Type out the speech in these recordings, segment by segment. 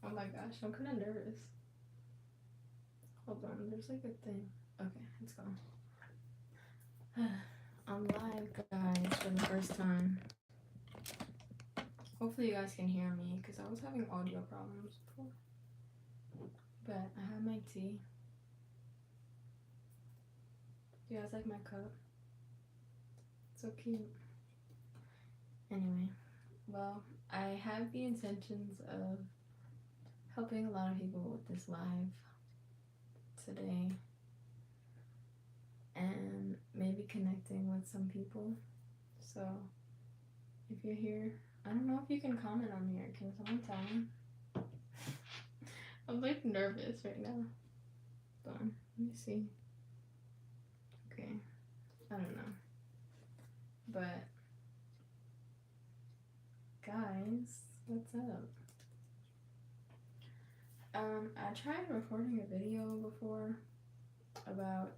Oh my gosh, I'm kind of nervous. Hold on, there's like a thing. Okay, it's gone. I'm live, guys, for the first time. Hopefully you guys can hear me, because I was having audio problems before. But I have my tea. Do you guys like my cup? It's so cute. Anyway, well, I have the intentions of helping a lot of people with this live today. And maybe connecting with some people. So, if you're here, I don't know if you can comment on here. Can someone tell me? I'm like nervous right now. Hold on, let me see. Okay, I don't know. But, guys, what's up? I tried recording a video before about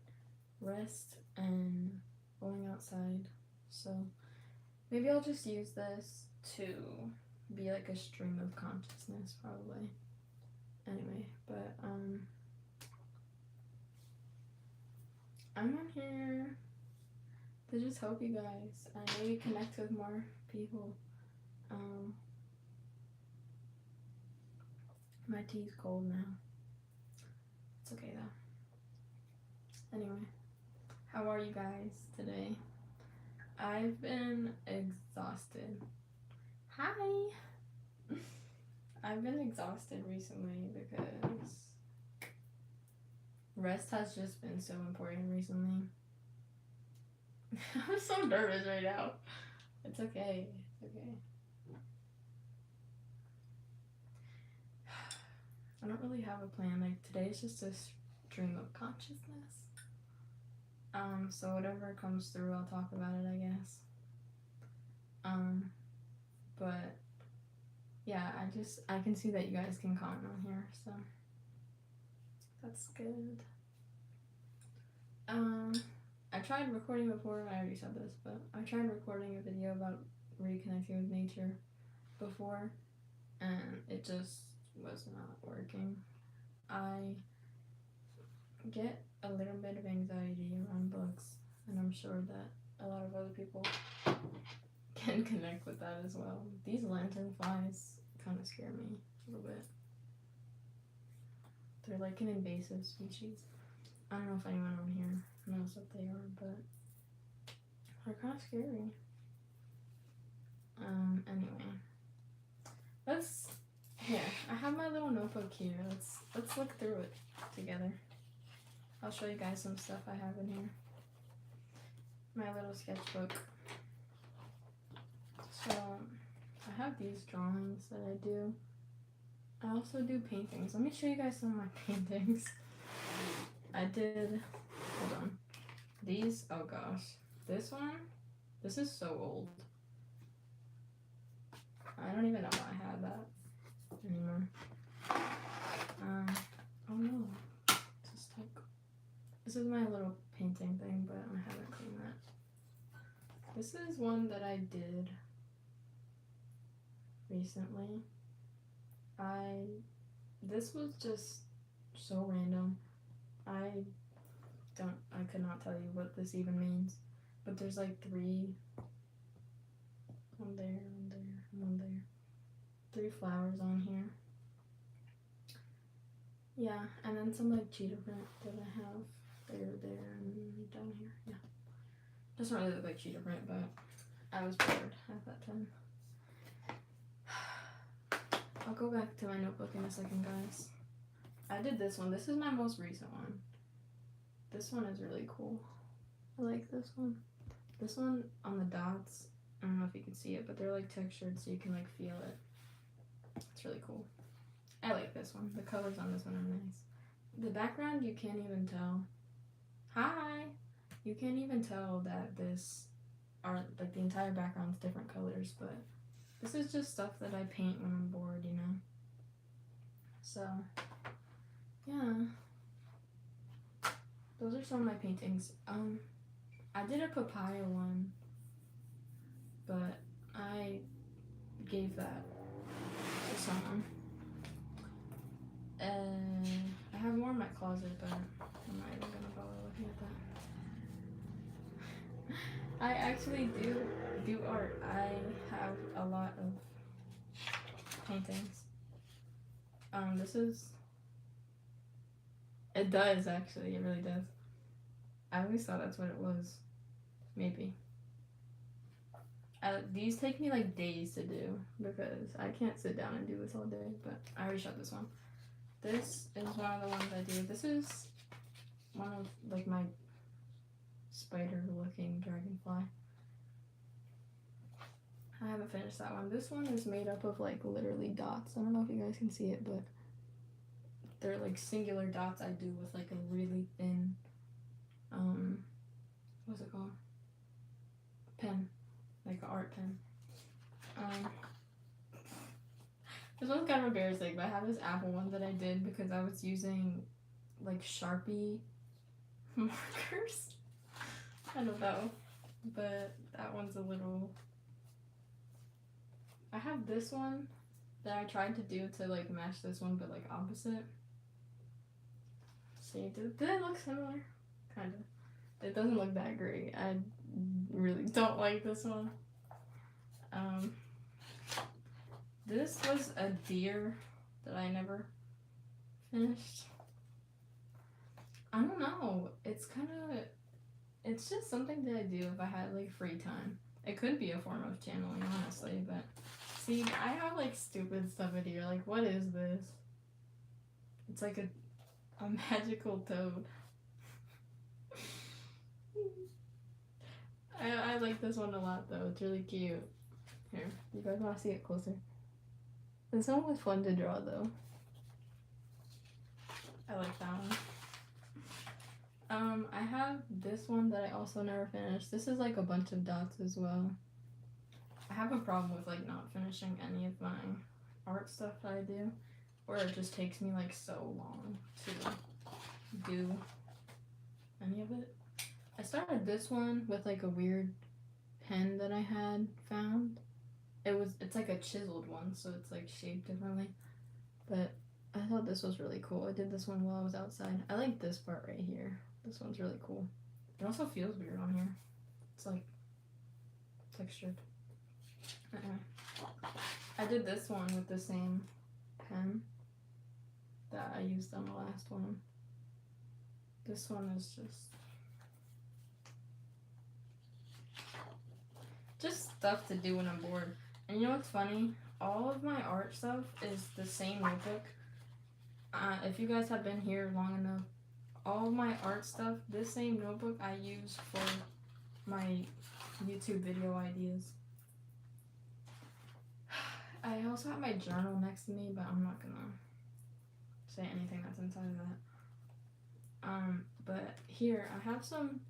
rest and going outside. So, maybe I'll just use this to be like a stream of consciousness, probably. Anyway, but I'm on here to just help you guys and maybe connect with more people. My tea's cold now. It's okay though. Anyway, how are you guys today? I've been exhausted. Hi! I've been exhausted recently because rest has just been so important recently. I'm so nervous right now. It's okay. It's okay. I don't really have a plan. Like, today is just a stream of consciousness. So whatever comes through, I'll talk about it, I guess. But yeah, I can see that you guys can comment on here, so that's good. I tried recording before, I already said this, but I tried recording a video about reconnecting with nature before, and it just was not working. I get a little bit of anxiety around books, and I'm sure that a lot of other people can connect with that as well. These lantern flies kind of scare me a little bit. They're like an invasive species. I don't know if anyone on here knows what they are, but they're kind of scary. Anyway, I have my little notebook here. Let's look through it together. I'll show you guys some stuff I have in here. My little sketchbook. So, I have these drawings that I do. I also do paintings. Let me show you guys some of my paintings. I did, hold on. These, oh gosh. This is so old. I don't even know why I have that anymore. Oh no. This is my little painting thing, but I haven't cleaned that. This is one that I did recently. This was just so random. I could not tell you what this even means, but there's like one there, one there, 3 flowers on here. Yeah, and then some like cheetah print that I have there and down here. Yeah, doesn't really look like cheetah print, but I was bored at that time. I'll go back to my notebook in a second, guys. I did this one. This is my most recent one. This one is really cool. I like this one. This one on the dots, I don't know if you can see it, but they're like textured so you can like feel it. It's really cool. I like this one. The colors on this one are nice. The background, you can't even tell. Hi! You can't even tell that this art, like the entire background's different colors, but this is just stuff that I paint when I'm bored, you know? So, yeah. Those are some of my paintings. I did a papaya one, but I gave that to someone. my closet, but I'm not even gonna bother looking at that. I actually do art. I have a lot of paintings. This is... It does, actually. It really does. I always thought that's what it was. Maybe. These take me like days to do because I can't sit down and do this all day, but I already shot this one. This is one of the ones I do. This is one of like my spider looking dragonfly. I haven't finished that one. This one is made up of like literally dots. I don't know if you guys can see it, but they're like singular dots I do with like a really thin, what's it called? Pen. Like an art pen. This one's kind of embarrassing, but I have this Apple one that I did because I was using like Sharpie markers. I don't know, but that one's a little... I have this one that I tried to do to like match this one, but like opposite. See, did it look similar? Kind of. It doesn't look that great. I really don't like this one. This was a deer that I never finished. I don't know. It's kind of... It's just something that I do if I had like free time. It could be a form of channeling, honestly, but... See, I have like stupid stuff in here. Like, what is this? It's like a magical toad. I like this one a lot though. It's really cute. Here, you guys want to see it closer? This one was fun to draw though. I like that one. I have this one that I also never finished. This is like a bunch of dots as well. I have a problem with like not finishing any of my art stuff that I do, or it just takes me like so long to do any of it. I started this one with like a weird pen that I had found. It's like a chiseled one, so it's like shaped differently, but I thought this was really cool. I did this one while I was outside. I like this part right here. This one's really cool. It also feels weird on here. It's like textured. I did this one with the same pen that I used on the last one. This one is just stuff to do when I'm bored. And you know what's funny? All of my art stuff is the same notebook. If you guys have been here long enough, all of my art stuff, this same notebook I use for my YouTube video ideas. I also have my journal next to me, but I'm not gonna say anything that's inside of that. But here, I have some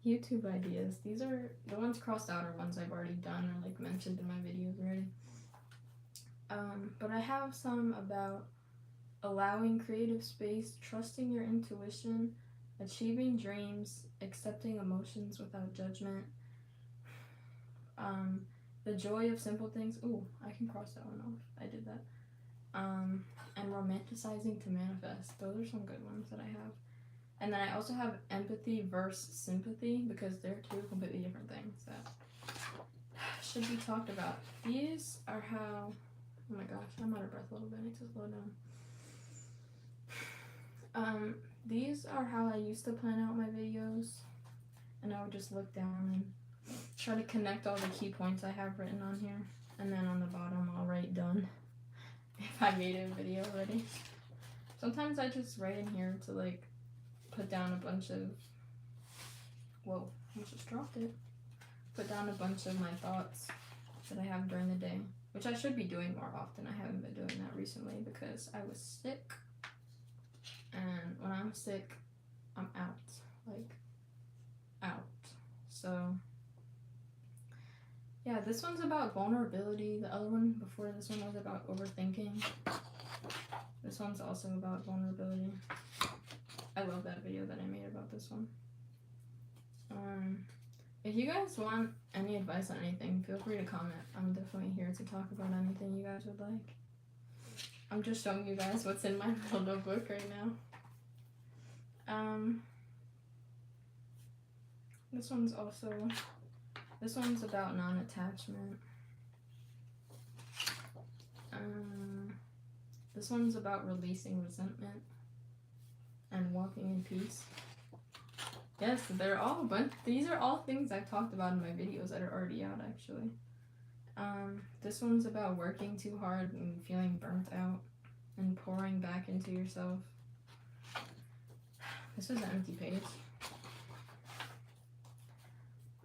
YouTube ideas. These are the ones crossed out are ones I've already done or like mentioned in my videos already. But I have some about allowing creative space, trusting your intuition, achieving dreams, accepting emotions without judgment, the joy of simple things. Ooh, I can cross that one off. I did that. And romanticizing to manifest. Those are some good ones that I have. And then I also have empathy versus sympathy because they're two completely different things that should be talked about. These are how... Oh my gosh, I'm out of breath a little bit. I need to slow down. These are how I used to plan out my videos. And I would just look down and try to connect all the key points I have written on here. And then on the bottom I'll write done if I made a video already. Sometimes I just write in here to like put down a bunch of... Whoa, I just dropped it. Put down a bunch of my thoughts that I have during the day. Which I should be doing more often. I haven't been doing that recently because I was sick. And when I'm sick, I'm out. Like, out. So, yeah, this one's about vulnerability. The other one before this one was about overthinking. This one's also about vulnerability. I love that video that I made about this one. If you guys want any advice on anything, feel free to comment. I'm definitely here to talk about anything you guys would like. I'm just showing you guys what's in my little notebook right now. This one's about non-attachment. This one's about releasing resentment and walking in peace. Yes, they're all these are all things I've talked about in my videos that are already out, actually. This one's about working too hard and feeling burnt out and pouring back into yourself. This is an empty page.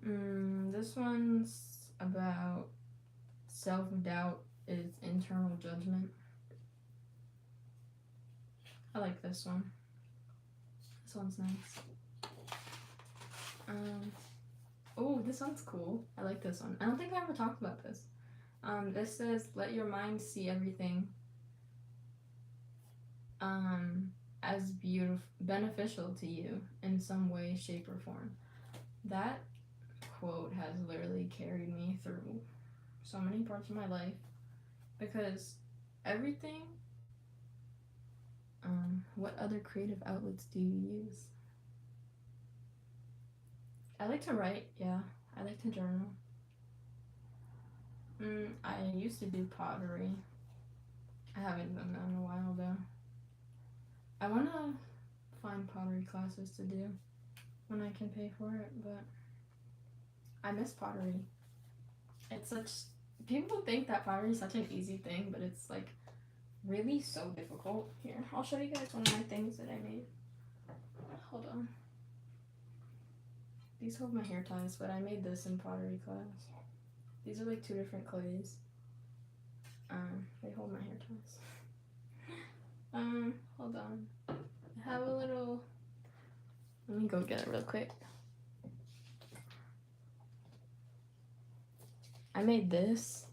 This one's about self-doubt is internal judgment. I like this one. This one's nice. Oh, this one's cool. I like this one. I don't think I ever talked about this. This says, let your mind see everything as beneficial to you in some way, shape, or form. That quote has literally carried me through so many parts of my life, because everything, what other creative outlets do you use? I like to write, yeah. I like to journal. I used to do pottery. I haven't done that in a while though. I want to find pottery classes to do when I can pay for it, but I miss pottery. It's people think that pottery is such an easy thing, but it's like really so difficult. Here, I'll show you guys one of my things that I made. Hold on. These hold my hair ties, but I made this in pottery class. These are like 2 different clays. They hold my hair ties. Hold on. I have a little... Let me go get it real quick. I made this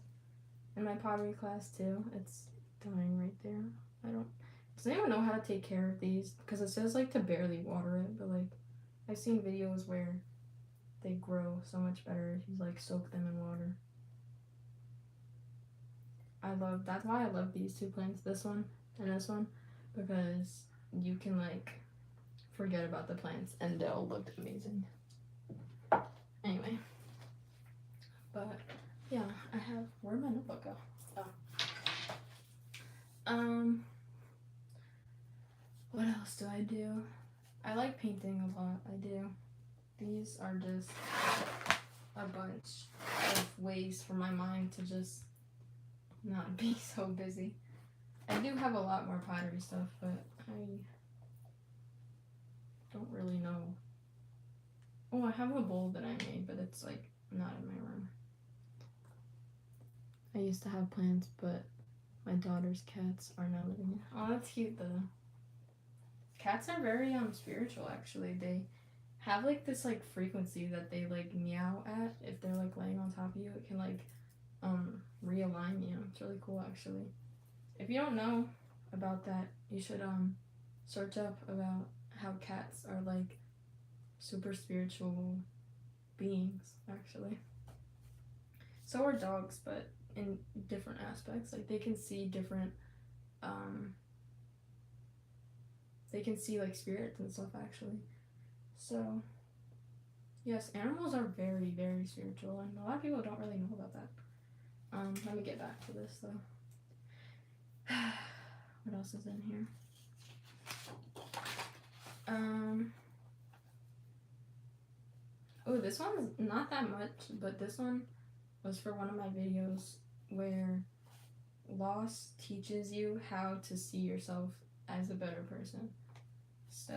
in my pottery class too. It's dying right there. Does anyone know how to take care of these? Because it says like to barely water it, but like I've seen videos where they grow so much better if you like soak them in water. That's why I love these 2 plants, this one and this one, because you can like forget about the plants and they'll look amazing. Anyway, but yeah, where'd my notebook go? What else do I do? I like painting a lot, I do. These are just a bunch of ways for my mind to just not be so busy. I do have a lot more pottery stuff, but I don't really know. Oh, I have a bowl that I made, but it's like not in my room. I used to have plants, but my daughter's cats are now living in. Oh, that's cute though. Cats are very spiritual actually. They have like this like frequency that they like meow at. If they're like laying on top of you, it can like realign you. It's really cool actually. If you don't know about that, you should search up about how cats are like super spiritual beings actually. So are dogs, but in different aspects. Like they can see different they can see like spirits and stuff actually. So yes, animals are very, very spiritual, and a lot of people don't really know about that. Let me get back to this though. What else is in here? Oh, this one's not that much, but this one was for one of my videos where loss teaches you how to see yourself as a better person. So,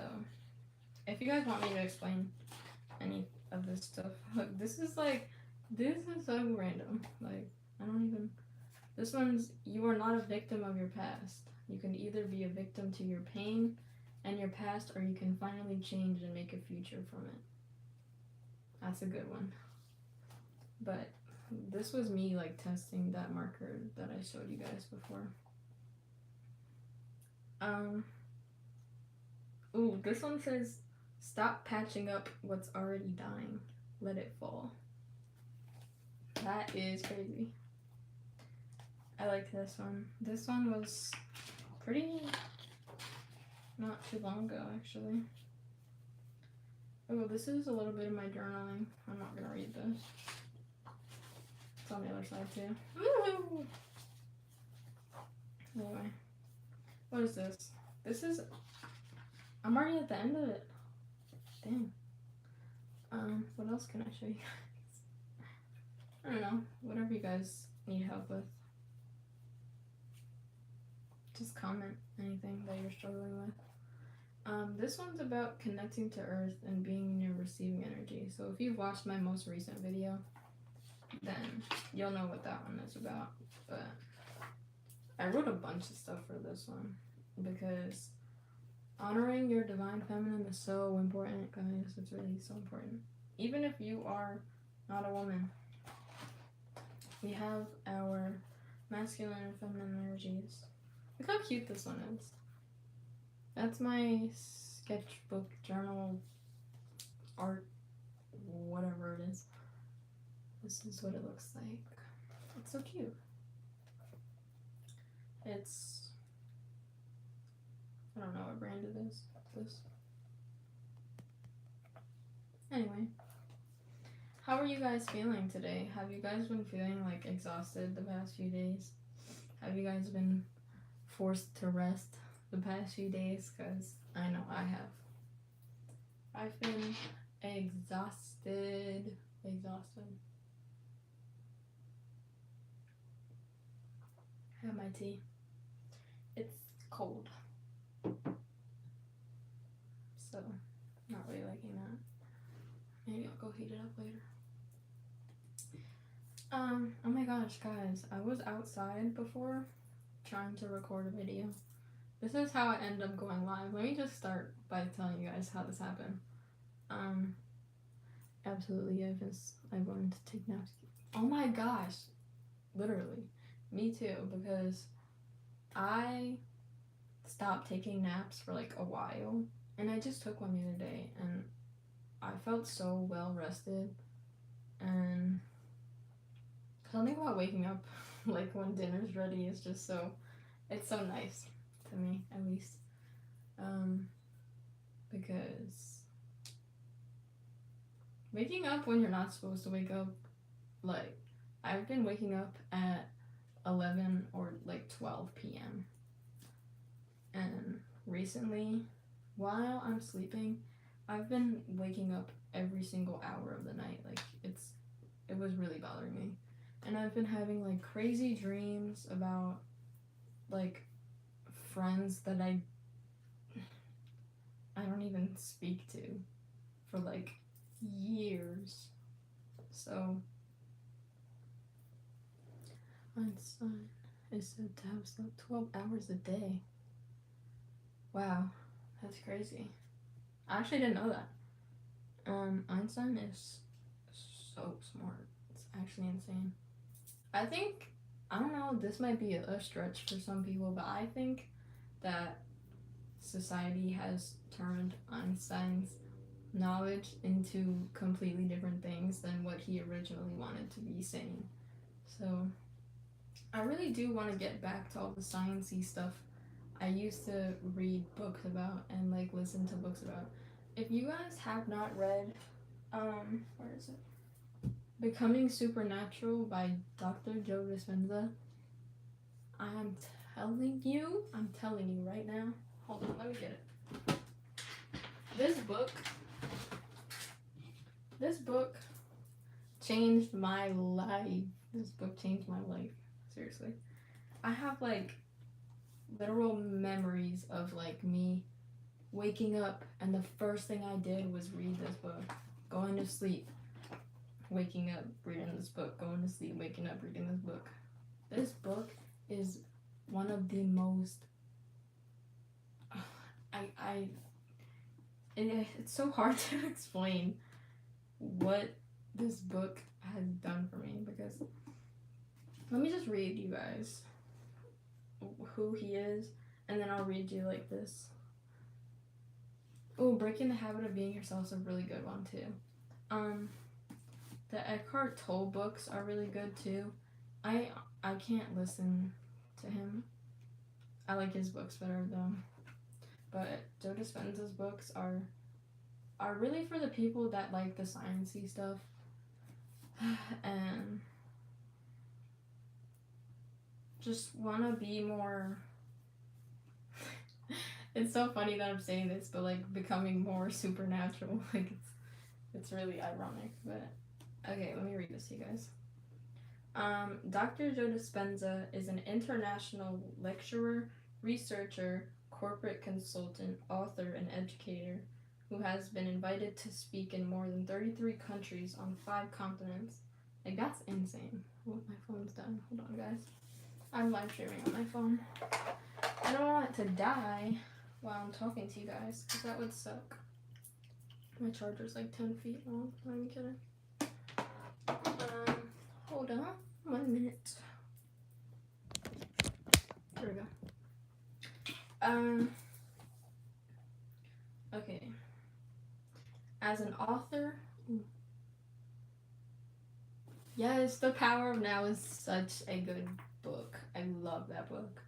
if you guys want me to explain any of this stuff, look, this is so random. Like, I don't even... This one's, you are not a victim of your past. You can either be a victim to your pain and your past, or you can finally change and make a future from it. That's a good one. But this was me like testing that marker that I showed you guys before. Ooh, this one says, stop patching up what's already dying. Let it fall. That is crazy. I like this one. This one was pretty not too long ago, actually. Oh, this is a little bit of my journaling. I'm not gonna read this. It's on the other side too. Woo! Anyway, what is this? This is. I'm already at the end of it. Dang. What else can I show you guys? I don't know. Whatever you guys need help with. Just comment anything that you're struggling with. This one's about connecting to Earth and being in your receiving energy. So if you've watched my most recent video, then you'll know what that one is about. But I wrote a bunch of stuff for this one because honoring your divine feminine is so important, guys. It's really so important. Even if you are not a woman, we have our masculine and feminine energies. Look how cute this one is. That's my sketchbook, journal, art, whatever it is. This is what it looks like. It's so cute. It's, I don't know what brand it is. This. Anyway, how are you guys feeling today? Have you guys been feeling like exhausted the past few days? Have you guys been forced to rest the past few days? Because I know I have. I've been exhausted. I have my tea. It's cold. So, not really liking that. Maybe I'll go heat it up later. Oh my gosh, guys. I was outside before trying to record a video. This is how I end up going live. Let me just start by telling you guys how this happened. Absolutely, I wanted to take naps. Oh my gosh. Literally. Me too, because I stopped taking naps for like a while, and I just took one the other day, and I felt so well rested, and something about waking up like when dinner's ready is just so, it's so nice to me, at least, because waking up when you're not supposed to wake up, like, I've been waking up at 11 or like 12 p.m. and recently, while I'm sleeping, I've been waking up every single hour of the night. Like, it was really bothering me, and I've been having like crazy dreams about like friends that I don't even speak to for like years. So Einstein is said to have slept 12 hours a day. Wow, that's crazy. I actually didn't know that. Einstein is so smart. It's actually insane. I think, I don't know, this might be a stretch for some people, but I think that society has turned Einstein's knowledge into completely different things than what he originally wanted to be saying. So I really do want to get back to all the sciencey stuff I used to read books about and like listen to books about. If you guys have not read, where is it? Becoming Supernatural by Dr. Joe Dispenza. I'm telling you right now. Hold on, let me get it. This book changed my life. This book changed my life. Seriously. I have like literal memories of like me waking up and the first thing I did was read this book. Going to sleep, waking up, reading this book. Going to sleep, waking up, reading this book. This book is one of the most it's so hard to explain what this book has done for me, because let me just read you guys who he is, and then I'll read you like this. Oh, Breaking the Habit of Being Yourself is a really good one too. The Eckhart Tolle books are really good too. I can't listen to him. I like his books better though. But Joe Dispenza's books are are really for the people that like the sciencey stuff and just want to be more. It's so funny that I'm saying this, but like becoming more supernatural. Like it's really ironic, but okay, let me read this to you guys. Dr. Joe Dispenza is an international lecturer, researcher, corporate consultant, author, and educator who has been invited to speak in more than 33 countries on 5 continents. Like, that's insane. Oh, my phone's done. Hold on, guys. I'm live streaming on my phone. I don't want it to die while I'm talking to you guys, because that would suck. My charger's like 10 feet long. Not even kidding. Hold on. 1 minute. There we go. Okay. As an author, yes, The Power of Now is such a good book. I love that book.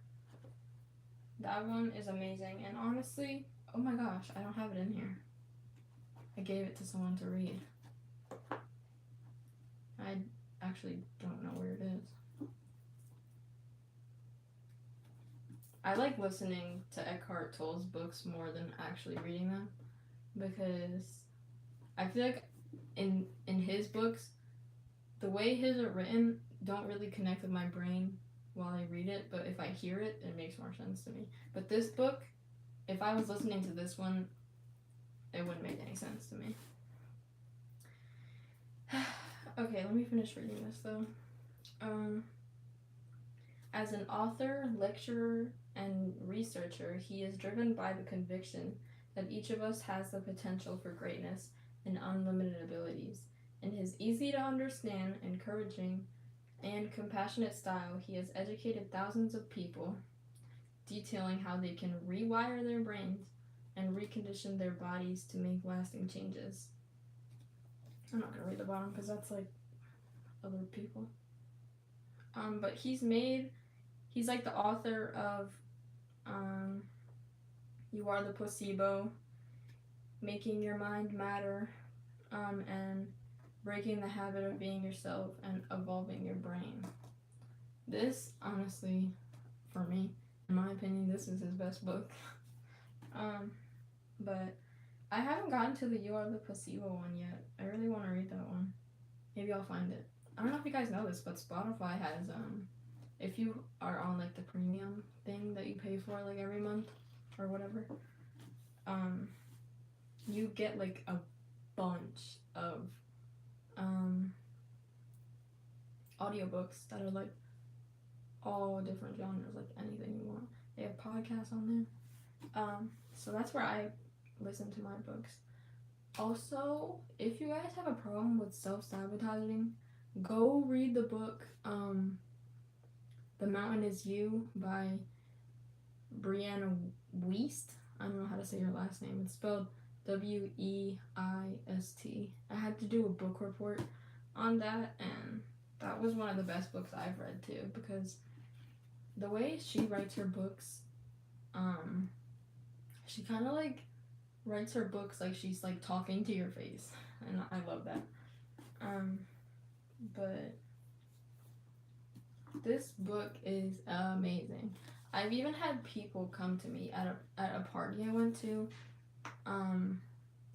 That one is amazing. And honestly, oh my gosh, I don't have it in here. I gave it to someone to read. I actually don't know where it is. I like listening to Eckhart Tolle's books more than actually reading them, because I feel like in his books, the way his are written don't really connect with my brain while I read it, but if I hear it, it makes more sense to me. But this book, if I was listening to this one, it wouldn't make any sense to me. Okay, let me finish reading this though. As an author, lecturer, and researcher, he is driven by the conviction that each of us has the potential for greatness and unlimited abilities. In his easy to understand, encouraging, and compassionate style, he has educated thousands of people, detailing how they can rewire their brains and recondition their bodies to make lasting changes. I'm not gonna read the bottom because that's like other people. But he's like the author of You Are the Placebo, Making Your Mind Matter, and Breaking the Habit of Being Yourself and Evolving Your Brain. This, honestly, for me, in my opinion, this is his best book. But I haven't gotten to the You Are the Placebo one yet. I really want to read that one. Maybe I'll find it. I don't know if you guys know this, but Spotify has, if you are on like the premium thing that you pay for like every month or whatever, you get like a bunch of audiobooks that are like all different genres, like anything you want. They have podcasts on there. So that's where I listen to my books. Also, if you guys have a problem with self-sabotaging, go read the book The Mountain Is You by Brianna Wiest. I don't know how to say her last name. It's spelled Weist. I had to do a book report on that, and that was one of the best books I've read too, because the way she writes her books, she kind of like writes her books like she's like talking to your face, and I love that. But this book is amazing. I've even had people come to me at a party I went to,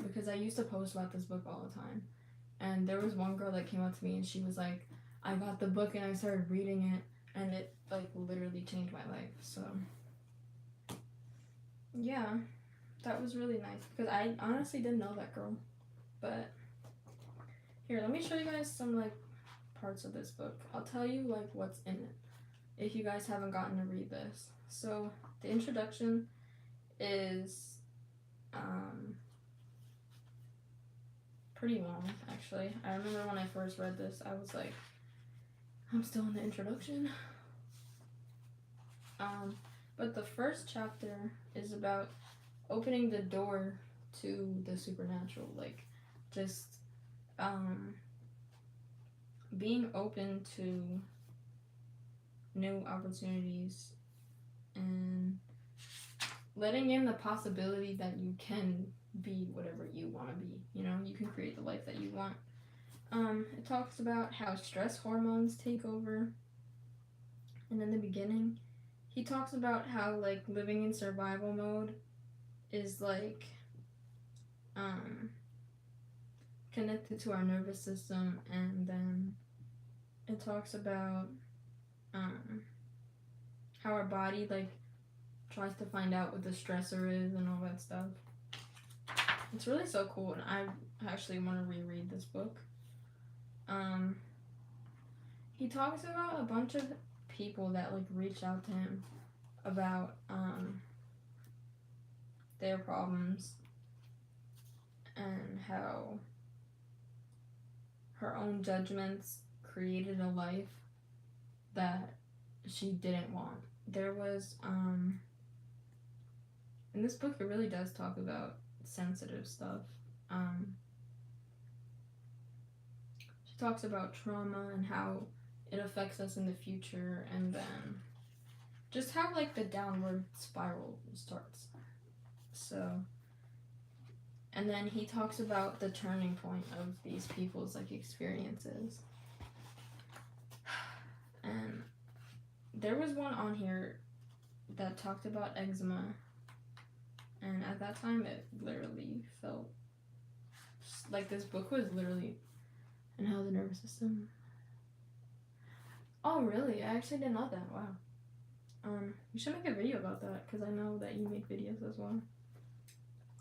because I used to post about this book all the time, and there was one girl that came up to me and she was like, I got the book and I started reading it, and it like literally changed my life. So yeah, that was really nice, because I honestly didn't know that girl. But here, let me show you guys some like parts of this book. I'll tell you like what's in it if you guys haven't gotten to read this. So the introduction is pretty long, actually. I remember when I first read this, I was like, I'm still in the introduction. But the first chapter is about opening the door to the supernatural, like just being open to new opportunities and letting in the possibility that you can be whatever you want to be. You know, you can create the life that you want. It talks about how stress hormones take over. And in the beginning, he talks about how like living in survival mode is like connected to our nervous system, and then it talks about how our body like tries to find out what the stressor is and all that stuff. It's really so cool, and I actually want to reread this book. He talks about a bunch of people that like reach out to him about their problems, and how her own judgments created a life that she didn't want. There was in this book, it really does talk about sensitive stuff. She talks about trauma and how it affects us in the future, and then just how like the downward spiral starts. So, and then he talks about the turning point of these people's like experiences. And there was one on here that talked about eczema, and at that time it literally felt like this book was literally and how the nervous system. Oh really? I actually didn't know that. Wow. You should make a video about that, because I know that you make videos as well.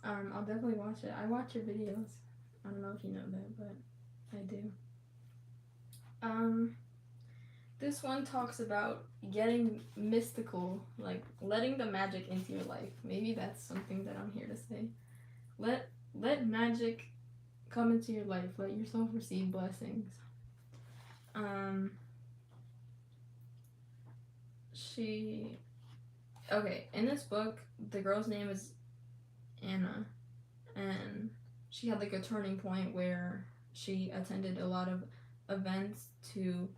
I'll definitely watch it. I watch your videos. I don't know if you know that, but I do. This one talks about getting mystical, like letting the magic into your life. Maybe that's something that I'm here to say. Let magic come into your life. Let yourself receive blessings. In this book, the girl's name is Anna, and she had like a turning point where she attended a lot of events to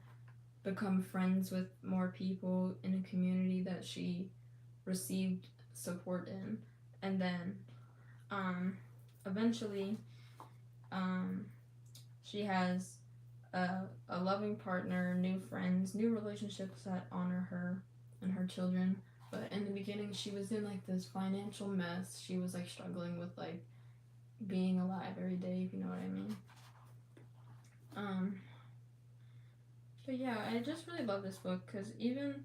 become friends with more people in a community that she received support in, and then eventually she has a loving partner, new friends, new relationships that honor her and her children. But in the beginning, she was in like this financial mess. She was like struggling with like being alive every day, if you know what I mean. But yeah, I just really love this book, because even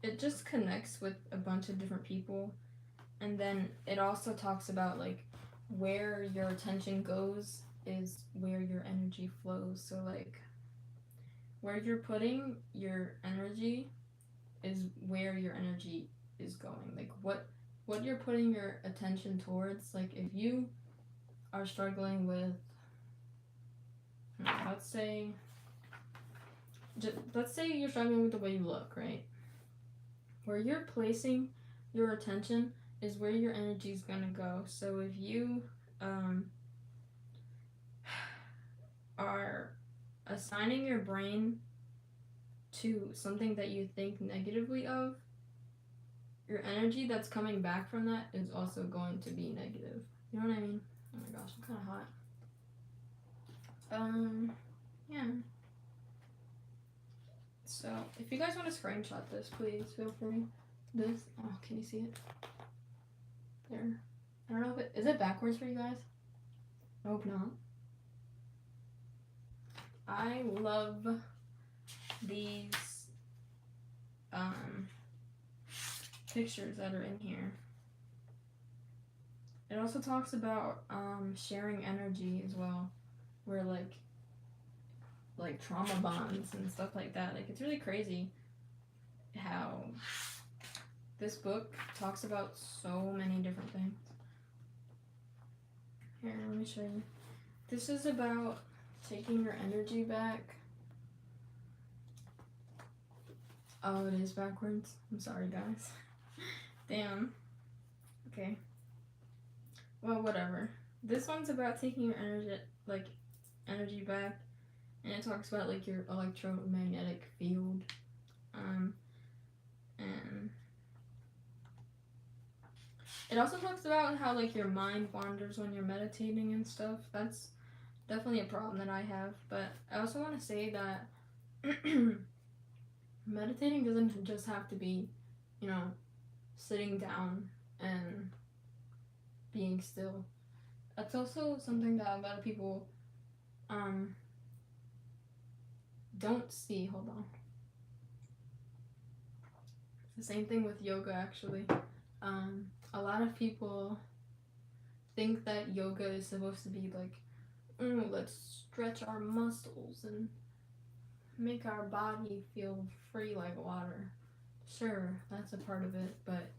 it just connects with a bunch of different people, and then it also talks about like where your attention goes is where your energy flows. So like where you're putting your energy is where your energy is going. Like what you're putting your attention towards. Like if you are struggling with, let's say you're struggling with the way you look, right? Where you're placing your attention is where your energy is gonna go. So if you are assigning your brain to something that you think negatively of, your energy that's coming back from that is also going to be negative. You know what I mean? Oh my gosh, I'm kind of hot. Yeah. So, if you guys want to screenshot this, please feel free. This, oh, can you see it? There. I don't know if is it backwards for you guys? I hope not. I love these pictures that are in here. It also talks about sharing energy as well, where like trauma bonds and stuff like that. Like it's really crazy how this book talks about so many different things. Here, let me show you. This is about taking your energy back. Oh, it is backwards. I'm sorry, guys. Damn. Okay. Well, whatever. This one's about taking your energy back, and it talks about like your electromagnetic field, and It also talks about how like your mind wanders when you're meditating and stuff. That's definitely a problem that I have. But I also want to say that meditating doesn't just have to be, you know, sitting down and being still. That's also something that a lot of people don't see. Hold on. It's the same thing with yoga, actually. A lot of people think that yoga is supposed to be like, let's stretch our muscles and make our body feel free like water. Sure, that's a part of it, but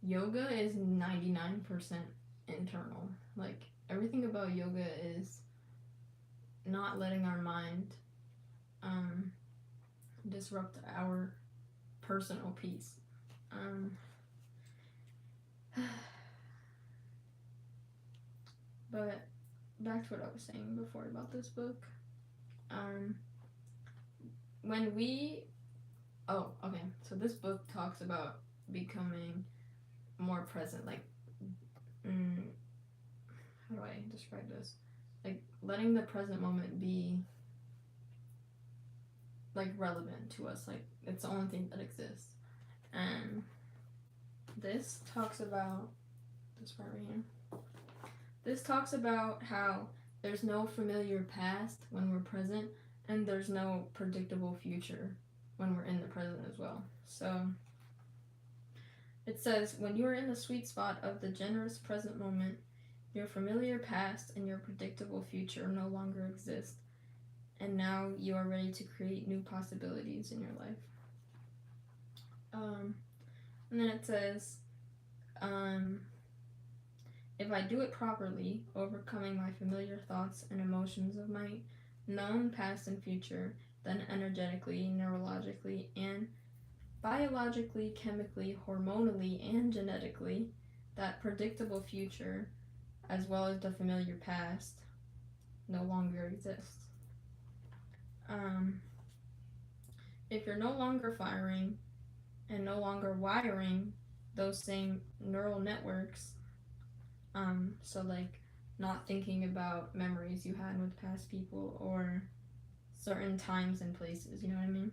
yoga is 99% internal. Like, everything about yoga is not letting our mind disrupt our personal peace. But back to what I was saying before about this book. When we so this book talks about becoming more present, like how do I describe this? Like letting the present moment be like relevant to us, like it's the only thing that exists. And this talks about this part right here. This talks about how there's no familiar past when we're present, and there's no predictable future when we're in the present as well. So it says, when you are in the sweet spot of the generous present moment, your familiar past and your predictable future no longer exist, and now you are ready to create new possibilities in your life. And then it says, if I do it properly, overcoming my familiar thoughts and emotions of my known past and future, then energetically, neurologically, and biologically, chemically, hormonally, and genetically, that predictable future, as well as the familiar past, no longer exists. If you're no longer firing and no longer wiring those same neural networks, so like not thinking about memories you had with past people or certain times and places, you know what I mean?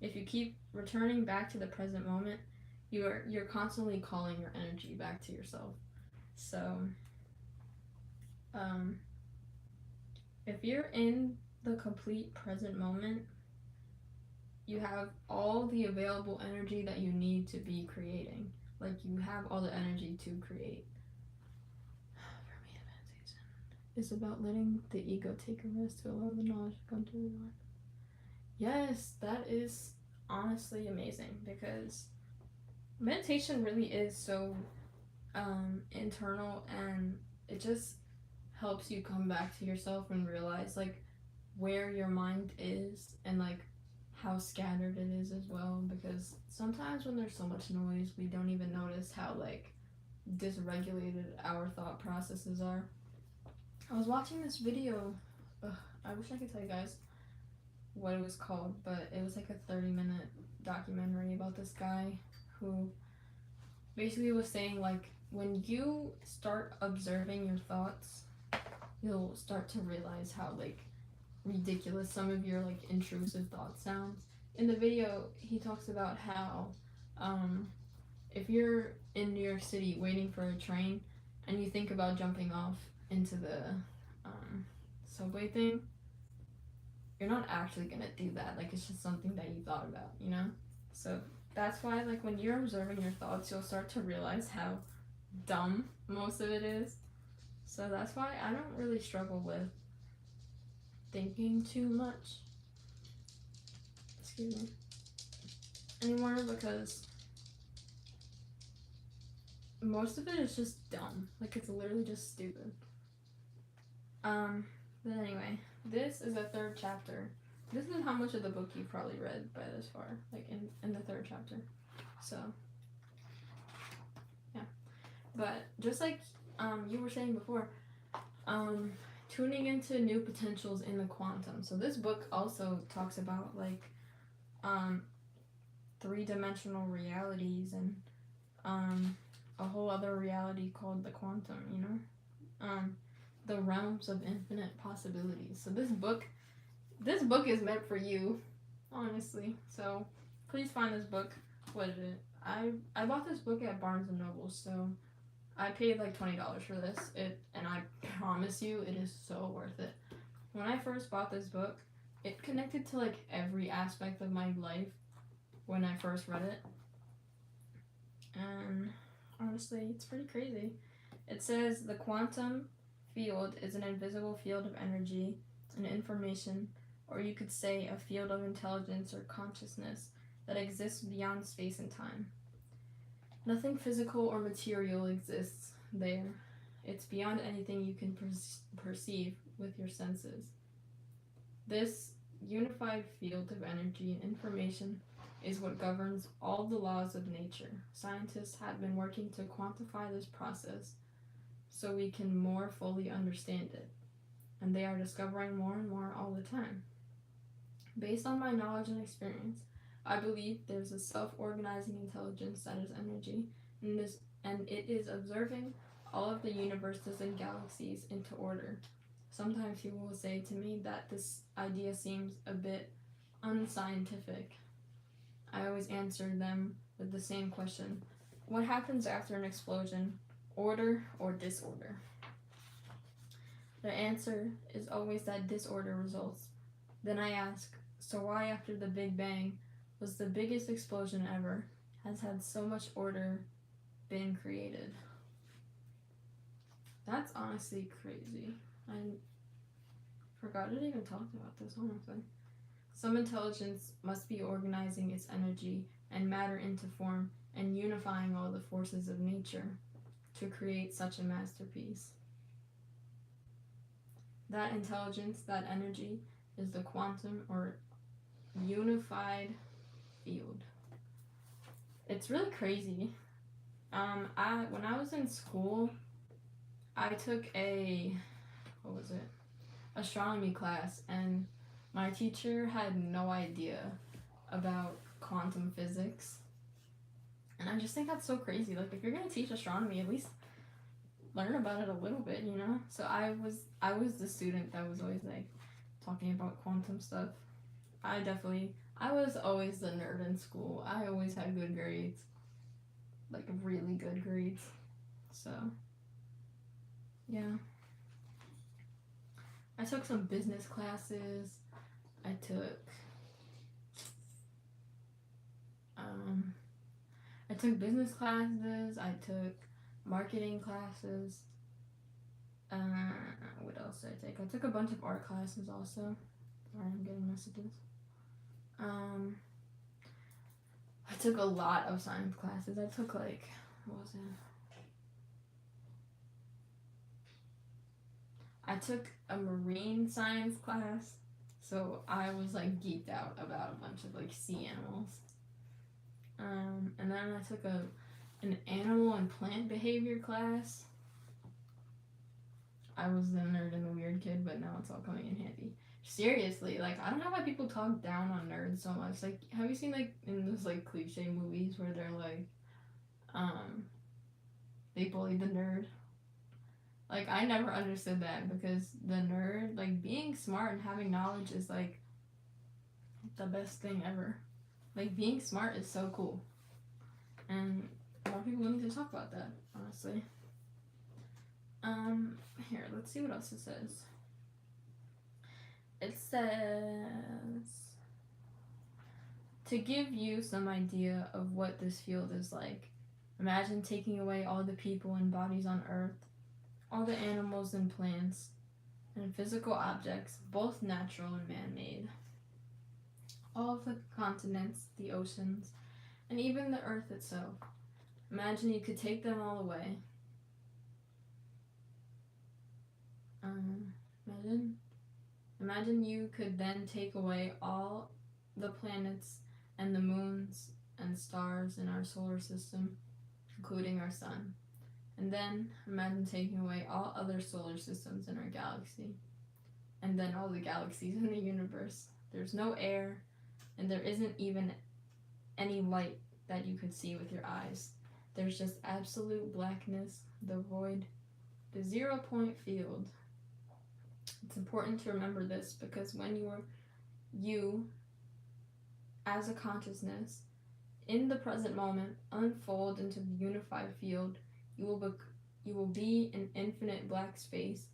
If you keep returning back to the present moment, you're constantly calling your energy back to yourself. So if you're in the complete present moment, you have all the available energy that you need to be creating. Like, you have all the energy to create. For me, meditation is about letting the ego take a rest to allow the knowledge to come to the mind. Yes, that is honestly amazing, because meditation really is so internal, and it just helps you come back to yourself and realize like where your mind is and like how scattered it is as well, because sometimes when there's so much noise we don't even notice how like dysregulated our thought processes are. I was watching this video, I wish I could tell you guys what it was called, but it was like a 30-minute documentary about this guy who basically was saying like when you start observing your thoughts, you'll start to realize how like ridiculous some of your like intrusive thoughts sound. In the video, he talks about how if you're in New York City waiting for a train and you think about jumping off into the subway thing, you're not actually gonna do that. Like, it's just something that you thought about, you know? So that's why like when you're observing your thoughts, you'll start to realize how dumb most of it is. So that's why I don't really struggle with thinking too much, excuse me, anymore, because most of it is just dumb. Like, it's literally just stupid. But anyway, this is the third chapter. This is how much of the book you've probably read by this far, like in the third chapter. So yeah, but just like you were saying before, tuning into new potentials in the quantum. So this book also talks about like three-dimensional realities and a whole other reality called the quantum, you know? The realms of infinite possibilities. So this book is meant for you, honestly. So please find this book. What is it? I bought this book at Barnes and Noble, so I paid like $20 for this. And I promise you it is so worth it. When I first bought this book, it connected to like every aspect of my life when I first read it. And honestly, it's pretty crazy. It says the quantum field is an invisible field of energy and information, or you could say a field of intelligence or consciousness that exists beyond space and time. Nothing physical or material exists there. It's beyond anything you can perceive with your senses. This unified field of energy and information is what governs all the laws of nature. Scientists have been working to quantify this process so we can more fully understand it, and they are discovering more and more all the time. Based on my knowledge and experience, I believe there's a self-organizing intelligence that is energy, and it is observing all of the universes and galaxies into order. Sometimes people will say to me that this idea seems a bit unscientific. I always answer them with the same question: what happens after an explosion? Order or disorder? The answer is always that disorder results. Then I ask, so why after the Big Bang was the biggest explosion ever has had so much order been created? That's honestly crazy. I forgot it even talked about this, honestly. Some intelligence must be organizing its energy and matter into form and unifying all the forces of nature to create such a masterpiece. That intelligence, that energy, is the quantum or unified field. It's really crazy. When I was in school, I took astronomy class, and my teacher had no idea about quantum physics. And I just think that's so crazy. Like, if you're gonna teach astronomy, at least learn about it a little bit, you know? So I was the student that was always like talking about quantum stuff. I was always the nerd in school. I always had good grades. Like, really good grades. So, yeah. I took some business classes. I took business classes. I took marketing classes. What else did I take? I took a bunch of art classes also. Sorry, I'm getting messages. I took a lot of science classes. I took what was it? I took a marine science class, so I was geeked out about a bunch of sea animals. And then I took an animal and plant behavior class. I was the nerd and the weird kid, but now it's all coming in handy. Seriously, I don't know why people talk down on nerds so much. Have you seen in those cliche movies where they're they bully the nerd? I never understood that, because the nerd, being smart and having knowledge is the best thing ever. Being smart is so cool, and more people need to talk about that, honestly. Here, let's see what else it says. It says, to give you some idea of what this field is like, imagine taking away all the people and bodies on Earth, all the animals and plants, and physical objects, both natural and man-made. All of the continents, the oceans, and even the Earth itself. Imagine you could take them all away. Imagine you could then take away all the planets and the moons and stars in our solar system, including our sun. And then imagine taking away all other solar systems in our galaxy, and then all the galaxies in the universe. There's no air, and there isn't even any light that you could see with your eyes. There's just absolute blackness, the void, the 0 point field. It's important to remember this because when you as a consciousness in the present moment unfold into the unified field, you will be an infinite black space,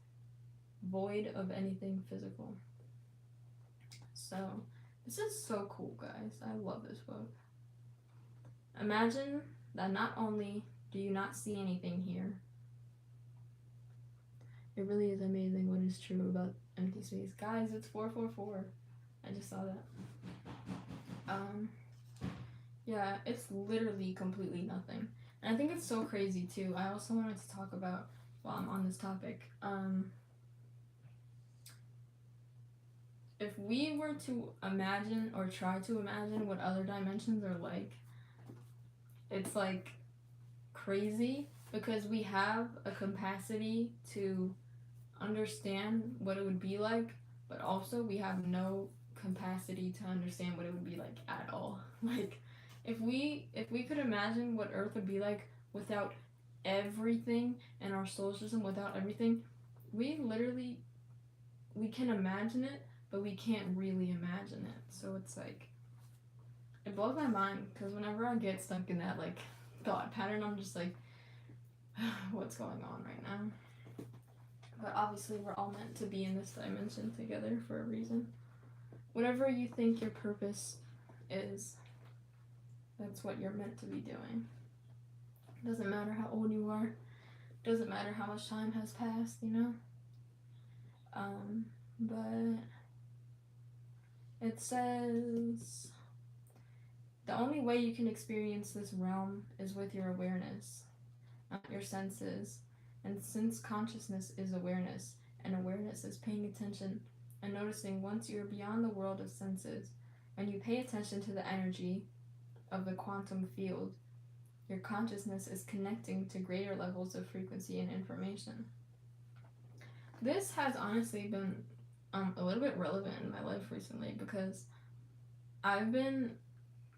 void of anything physical. So this is so cool, guys. I love this book. Imagine that not only do you not see anything here, it really is amazing what is true about empty space. Guys, it's 444. I just saw that. Yeah, it's literally completely nothing. And I think it's so crazy too. I also wanted to talk about, while I'm on this topic, if we were to imagine or try to imagine what other dimensions are like, it's like crazy because we have a capacity to understand what it would be like, but also we have no capacity to understand what it would be like at all. Like if we could imagine what Earth would be like without everything, and our solar system without everything, we can imagine it, but we can't really imagine it. So it's like, it blows my mind because whenever I get stuck in that like thought pattern, I'm just like, what's going on right now? But obviously we're all meant to be in this dimension together for a reason. Whatever you think your purpose is, that's what you're meant to be doing. Doesn't matter how old you are, doesn't matter how much time has passed, you know? But it says the only way you can experience this realm is with your awareness, not your senses. And since consciousness is awareness, and awareness is paying attention and noticing, once you're beyond the world of senses and you pay attention to the energy of the quantum field, your consciousness is connecting to greater levels of frequency and information. This has honestly been a little bit relevant in my life recently because I've been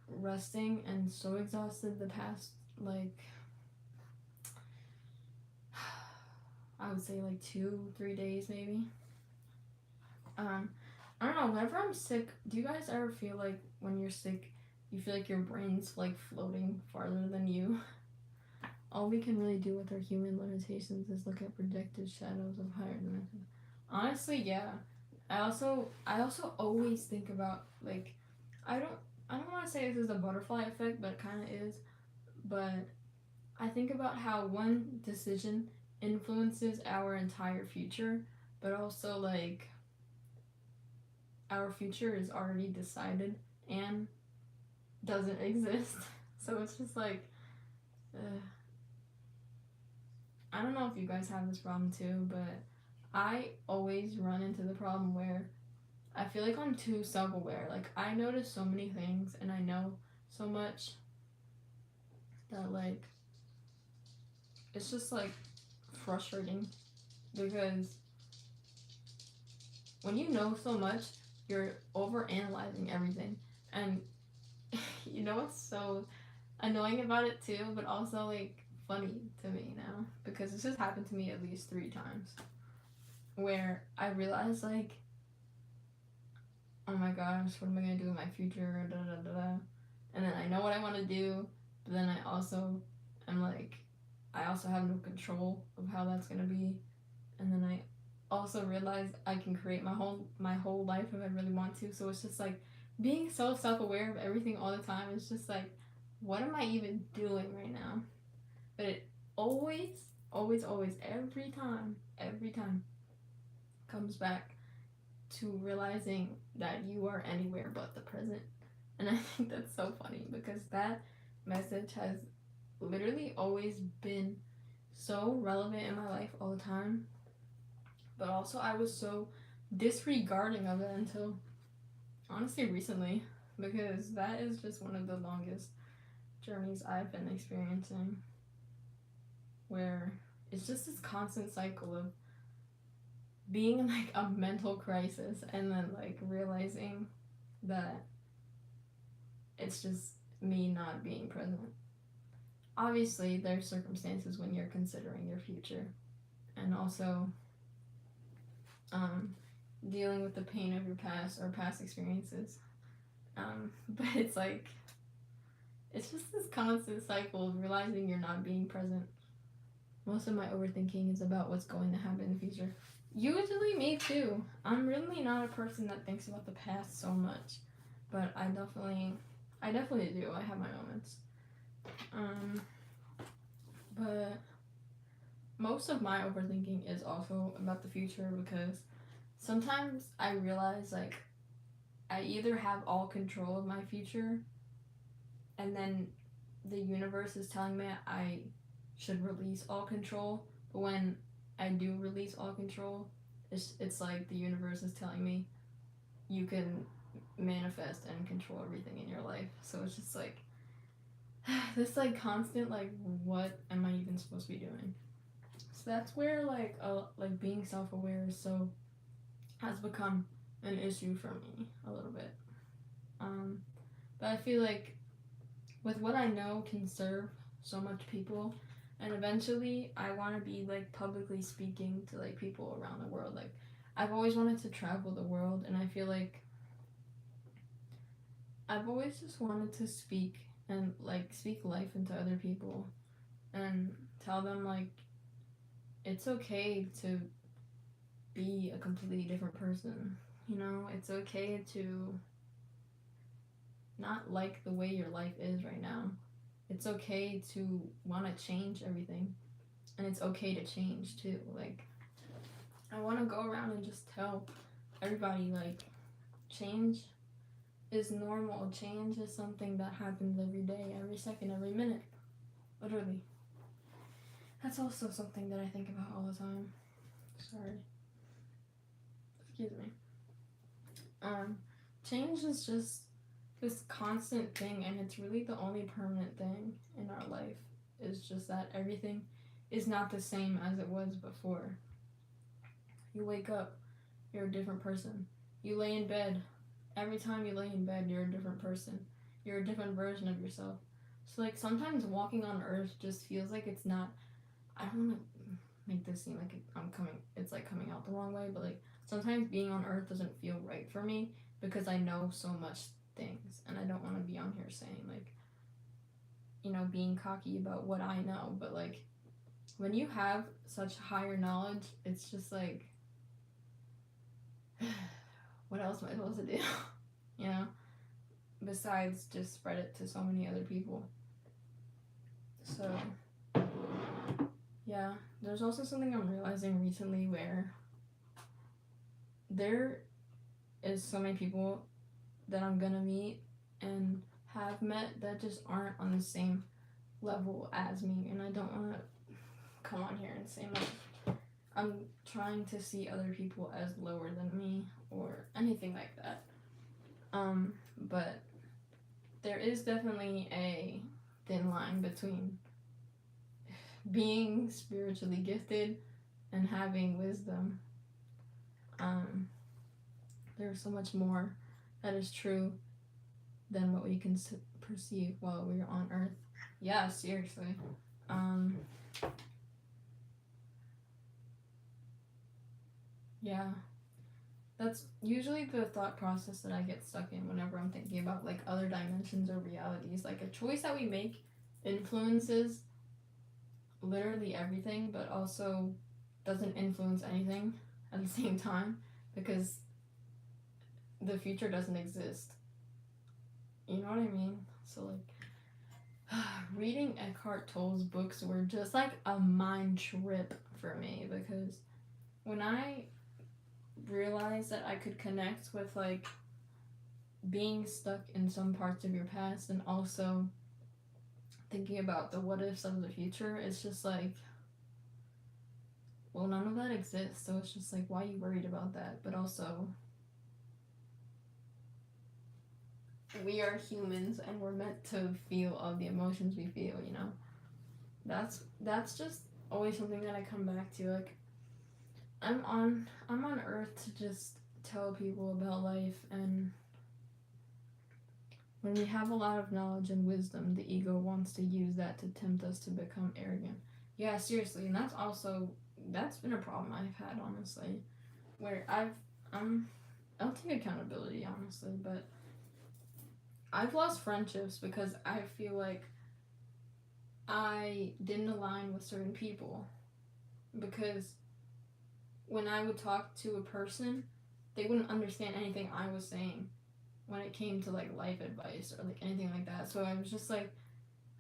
resting and so exhausted the past, like, I would say like 2-3 days maybe. I don't know, whenever I'm sick, do you guys ever feel like when you're sick, you feel like your brain's like floating farther than you? All we can really do with our human limitations is look at projected shadows of higher dimensions. Honestly, yeah. I also always think about, like, I don't want to say this is a butterfly effect, but it kind of is. But I think about how one decision influences our entire future, but also like our future is already decided and doesn't exist. So it's just like, I don't know if you guys have this problem too, but I always run into the problem where I feel like I'm too self-aware. Like, I notice so many things and I know so much that, like, it's just, like, frustrating because when you know so much, you're over-analyzing everything. And you know what's so annoying about it too, but also, like, funny to me now? Because this has happened to me at least 3 times. Where I realize, like, oh my gosh, what am I gonna do in my future? Da, da, da, da. And then I know what I want to do, but then I also am like, I also have no control of how that's gonna be. And then I also realize I can create my whole life if I really want to. So it's just like being so self-aware of everything all the time. It's just like, what am I even doing right now? But it always, every time comes back to realizing that you are anywhere but the present. And I think that's so funny because that message has literally always been so relevant in my life all the time. But also I was so disregarding of it until honestly recently, because that is just one of the longest journeys I've been experiencing, where it's just this constant cycle of being in like a mental crisis and then like realizing that it's me not being present. Obviously, there's circumstances when you're considering your future, and also dealing with the pain of your past or past experiences. But it's like, it's just this constant cycle of realizing you're not being present. Most of my overthinking is about what's going to happen in the future. Usually me too. I'm really not a person that thinks about the past so much, but I definitely do. I have my moments. But most of my overthinking is also about the future, because sometimes I realize like I either have all control of my future, and then the universe is telling me I should release all control, but when I do release all control, it's like the universe is telling me you can manifest and control everything in your life. So it's just like this like constant like, what am I even supposed to be doing? So that's where like being self-aware has become an issue for me a little bit. But I feel like with what I know can serve so much people, and eventually I want to be like publicly speaking to like people around the world. Like I've always wanted to travel the world, and I feel like I've always just wanted to speak and like speak life into other people and tell them like it's okay to be a completely different person. You know, it's okay to not like the way your life is right now. It's okay to want to change everything, and it's okay to change too. Like I want to go around and just tell everybody like change is normal. Change is something that happens every day, every second, every minute. Literally. That's also something that I think about all the time. Sorry. Excuse me. Change is just this constant thing, and it's really the only permanent thing in our life, is just that everything is not the same as it was before. You wake up, you're a different person. You lay in bed. Every time you lay in bed, you're a different person. You're a different version of yourself. So like sometimes walking on earth just feels like it's not, I don't want to make this seem like it's like coming out the wrong way, but like sometimes being on earth doesn't feel right for me, because I know so much things, and I don't want to be on here saying like, you know, being cocky about what I know. But like when you have such higher knowledge, it's just like what else am I supposed to do? You know, besides just spread it to so many other people. So yeah, there's also something I'm realizing recently, where there is so many people that I'm gonna meet and have met that just aren't on the same level as me, and I don't want to come on here and say like I'm trying to see other people as lower than me or anything like that. But there is definitely a thin line between being spiritually gifted and having wisdom. There's so much more that is true than what we can perceive while we're on earth. Yeah, seriously. Yeah. That's usually the thought process that I get stuck in whenever I'm thinking about like other dimensions or realities. Like a choice that we make influences literally everything, but also doesn't influence anything at the same time, because the future doesn't exist. You know what I mean? So like reading Eckhart Tolle's books were just like a mind trip for me, because when I realized that I could connect with like being stuck in some parts of your past and also thinking about the what ifs of the future, it's just like, well, none of that exists, so it's just like, why are you worried about that? But also, we are humans and we're meant to feel all the emotions we feel, you know? That's just always something that I come back to. Like I'm on earth to just tell people about life and When we have a lot of knowledge and wisdom, the ego wants to use that to tempt us to become arrogant. Yeah, seriously, and that's been a problem I've had, honestly, where I'll take accountability, honestly, but I've lost friendships because I feel like I didn't align with certain people, because when I would talk to a person, they wouldn't understand anything I was saying when it came to like life advice or like anything like that. So I was just like,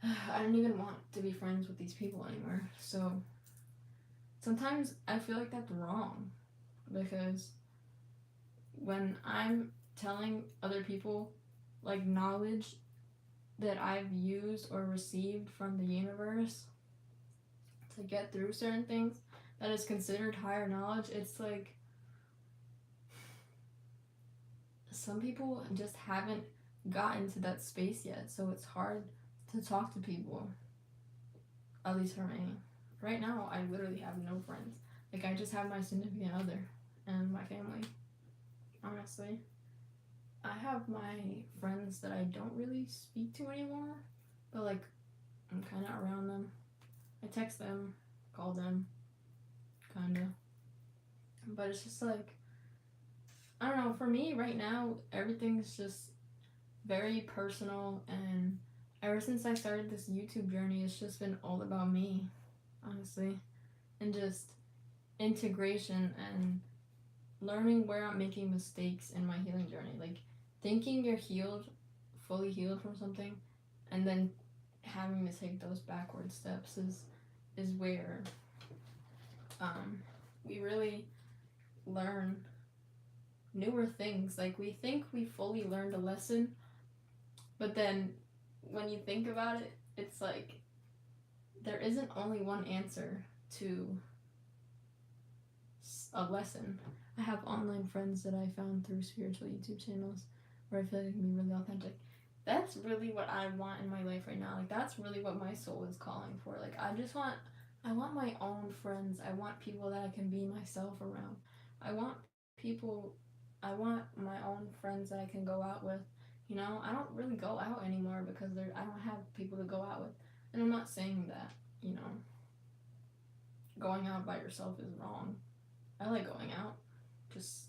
I don't even want to be friends with these people anymore. So sometimes I feel like that's wrong, because when I'm telling other people like knowledge that I've used or received from the universe to get through certain things that is considered higher knowledge, it's like some people just haven't gotten to that space yet, so it's hard to talk to people. At least for me. Right now, I literally have no friends. Like, I just have my significant other and my family, honestly. I have my friends that I don't really speak to anymore, but like, I'm kind of around them. I text them, call them, kind of. But it's just like, I don't know, for me right now, everything's just very personal, and ever since I started this YouTube journey, it's just been all about me, honestly, and just integration and learning where I'm making mistakes in my healing journey. Like, thinking you're healed, fully healed from something, and then having to take those backward steps is where we really learn newer things. Like, we think we fully learned a lesson, but then when you think about it, it's like there isn't only one answer to a lesson. I have online friends that I found through spiritual YouTube channels where I feel like I can be really authentic. That's really what I want in my life right now. Like, that's really what my soul is calling for. Like, I want my own friends. I want people that I can be myself around. I want I want my own friends that I can go out with. You know, I don't really go out anymore because I don't have people to go out with. And I'm not saying that, you know, going out by yourself is wrong. I like going out, just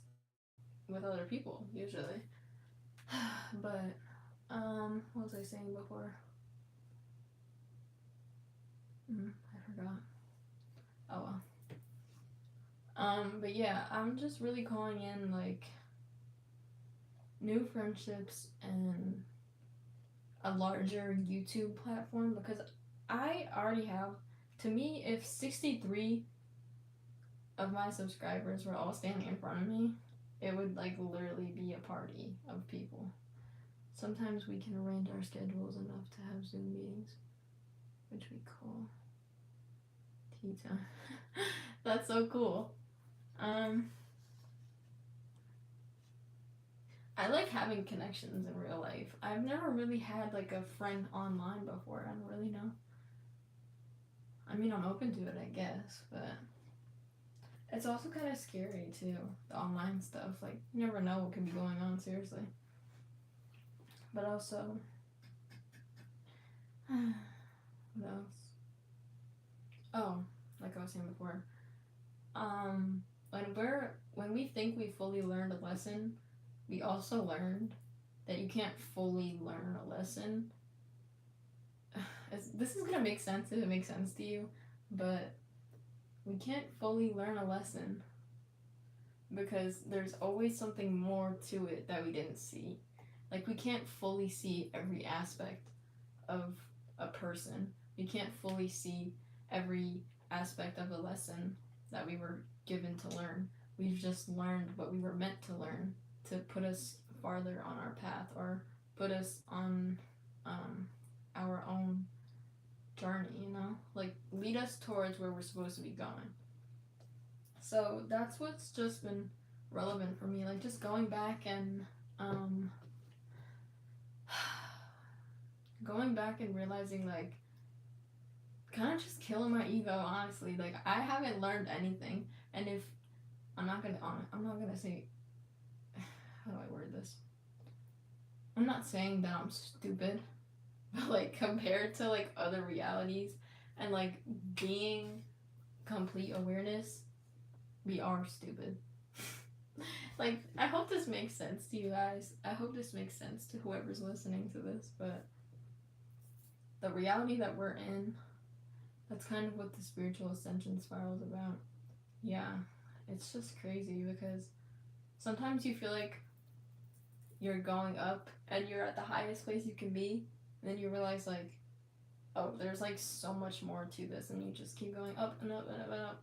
with other people, usually. But, what was I saying before? I forgot. Oh well. But yeah, I'm just really calling in, like, new friendships and a larger YouTube platform, because I already have, to me, if 63 of my subscribers were all standing in front of me, it would like literally be a party of people. Sometimes we can arrange our schedules enough to have Zoom meetings, which we call tea time. That's so cool. I like having connections in real life. I've never really had like a friend online before. I don't really know. I mean, I'm open to it, I guess, but it's also kind of scary too, the online stuff. Like, you never know what can be going on, seriously. But also, what else? Oh, like I was saying before, when we think we fully learned a lesson, we also learned that you can't fully learn a lesson. This is gonna make sense if it makes sense to you, but we can't fully learn a lesson because there's always something more to it that we didn't see. Like, we can't fully see every aspect of a person. We can't fully see every aspect of a lesson that we were given to learn. We've just learned what we were meant to learn to put us farther on our path, or put us on our own journey, you know? Like, lead us towards where we're supposed to be going. So that's what's just been relevant for me. Like, just going back and realizing, like, kind of just killing my ego, honestly. Like, I haven't learned anything, and if I'm not gonna say, how do I word this? I'm not saying that I'm stupid, but like compared to like other realities and like being complete awareness, we are stupid. Like, I hope this makes sense to you guys. I hope this makes sense to whoever's listening to this, but the reality that we're in, that's kind of what the spiritual ascension spiral is about. Yeah, it's just crazy because sometimes you feel like you're going up and you're at the highest place you can be, and then you realize, like, oh, there's like so much more to this, and you just keep going up and up and up and up,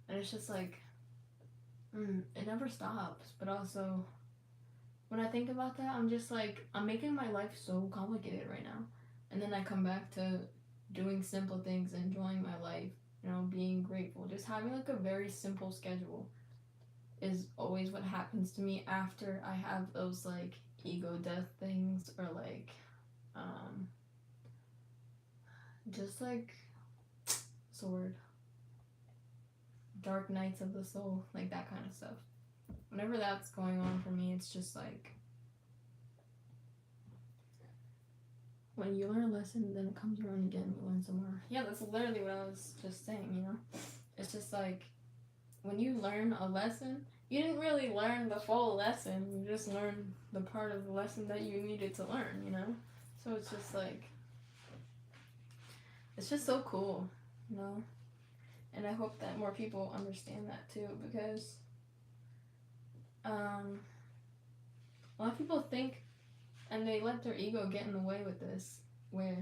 and it's just like, it never stops. But also, when I think about that, I'm just like, I'm making my life so complicated right now, and then I come back to doing simple things, enjoying my life, you know, being grateful, just having like a very simple schedule is always what happens to me after I have those like ego death things, or like um just like sword dark nights of the soul, like that kind of stuff. Whenever that's going on for me, it's just like when you learn a lesson, then it comes around again, you learn some more. Yeah, that's literally what I was just saying, you know? It's just like when you learn a lesson, you didn't really learn the full lesson. You just learned the part of the lesson that you needed to learn, you know? So it's just like, it's just so cool, you know? And I hope that more people understand that too, because a lot of people think, and they let their ego get in the way with this, where